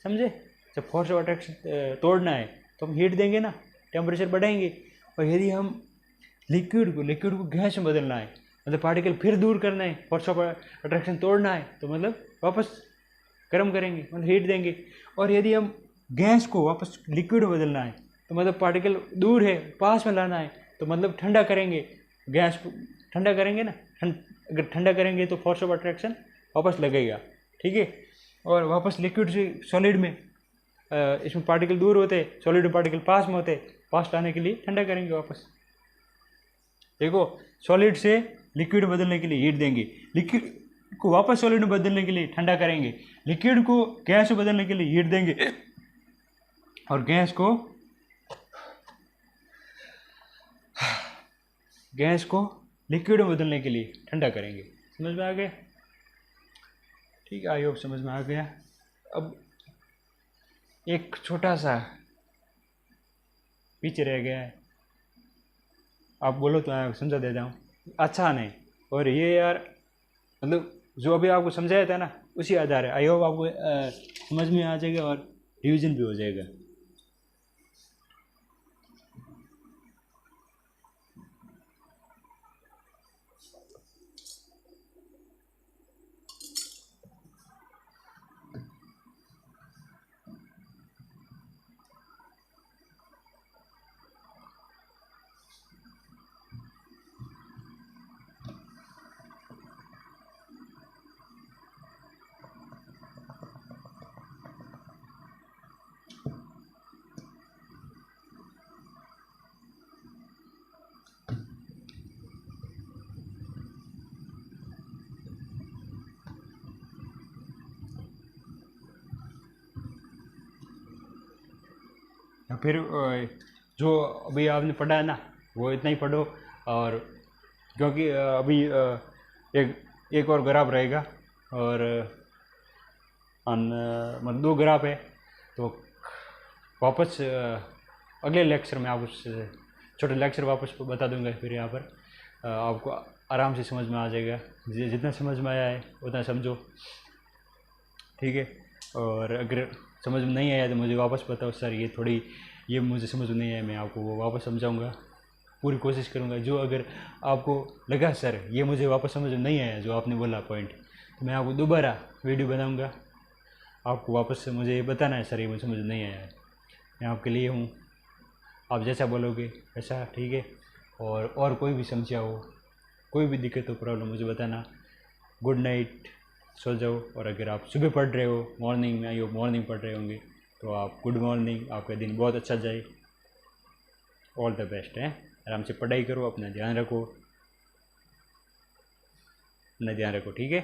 समझे। जब फोर्स ऑफ अट्रैक्शन तोड़ना है तो हम हीट देंगे ना, टेम्परेचर बढ़ाएंगे। और यदि हम लिक्विड को गैस में बदलना है मतलब पार्टिकल फिर दूर करना है, फोर्स ऑफ अट्रैक्शन तोड़ना है तो मतलब वापस गर्म करेंगे मतलब हीट देंगे। और यदि हम गैस को वापस लिक्विड में बदलना है तो मतलब पार्टिकल दूर है पास में लाना है तो मतलब ठंडा करेंगे, गैस को ठंडा करेंगे ना, अगर ठंडा करेंगे तो फोर्स ऑफ अट्रैक्शन वापस लगेगा, ठीक है। और वापस लिक्विड से सॉलिड में इसमें पार्टिकल दूर होते हैं, सॉलिड में पार्टिकल पास में होते, पास लाने के लिए ठंडा करेंगे वापस। देखो सॉलिड से लिक्विड बदलने के लिए हीट देंगे, लिक्विड को वापस सॉलिड में बदलने के लिए ठंडा करेंगे, लिक्विड को गैस में बदलने के लिए हीट देंगे और गैस को लिक्विड में बदलने के लिए ठंडा करेंगे। समझ में आ गया? ठीक है, आई होप समझ में आ गया। अब एक छोटा सा पीछे रह गया है, आप बोलो तो मैं समझा देता हूँ। अच्छा नहीं, और ये यार मतलब जो अभी आपको समझाया था ना उसी आधार है, आई होप आपको समझ में आ जाएगा और रिवीजन भी हो जाएगा। फिर जो अभी आपने पढ़ा है ना वो इतना ही पढ़ो, और क्योंकि अभी एक और ग्राफ रहेगा और मतलब 2 ग्राफ है, तो वापस अगले लेक्चर में आपको छोटे लेक्चर वापस बता दूंगा। फिर यहाँ पर आपको आराम से समझ में आ जाएगा, जितना समझ में आया है उतना समझो, ठीक है। और अगर समझ में नहीं आया तो मुझे वापस बताओ, सर ये मुझे समझ में नहीं आया, मैं आपको वो वापस समझाऊंगा, पूरी कोशिश करूंगा। जो अगर आपको लगा सर ये मुझे वापस समझ में नहीं आया जो आपने बोला पॉइंट, तो मैं आपको दोबारा वीडियो बनाऊंगा, आपको वापस से मुझे बताना है सर ये मुझे समझ में नहीं आया। मैं आपके लिए हूँ, आप जैसा बोलोगे वैसा, ठीक है। और कोई भी समस्या हो, कोई भी दिक्कत हो, प्रॉब्लम, मुझे बताना। गुड नाइट, सो जाओ। और अगर आप सुबह पढ़ रहे हो, मॉर्निंग में, आइयो मॉर्निंग पढ़ रहे होंगे, तो आप गुड मॉर्निंग, आपका दिन बहुत अच्छा जाए। ऑल द बेस्ट है, आराम से पढ़ाई करो, अपना ध्यान रखो, ठीक है।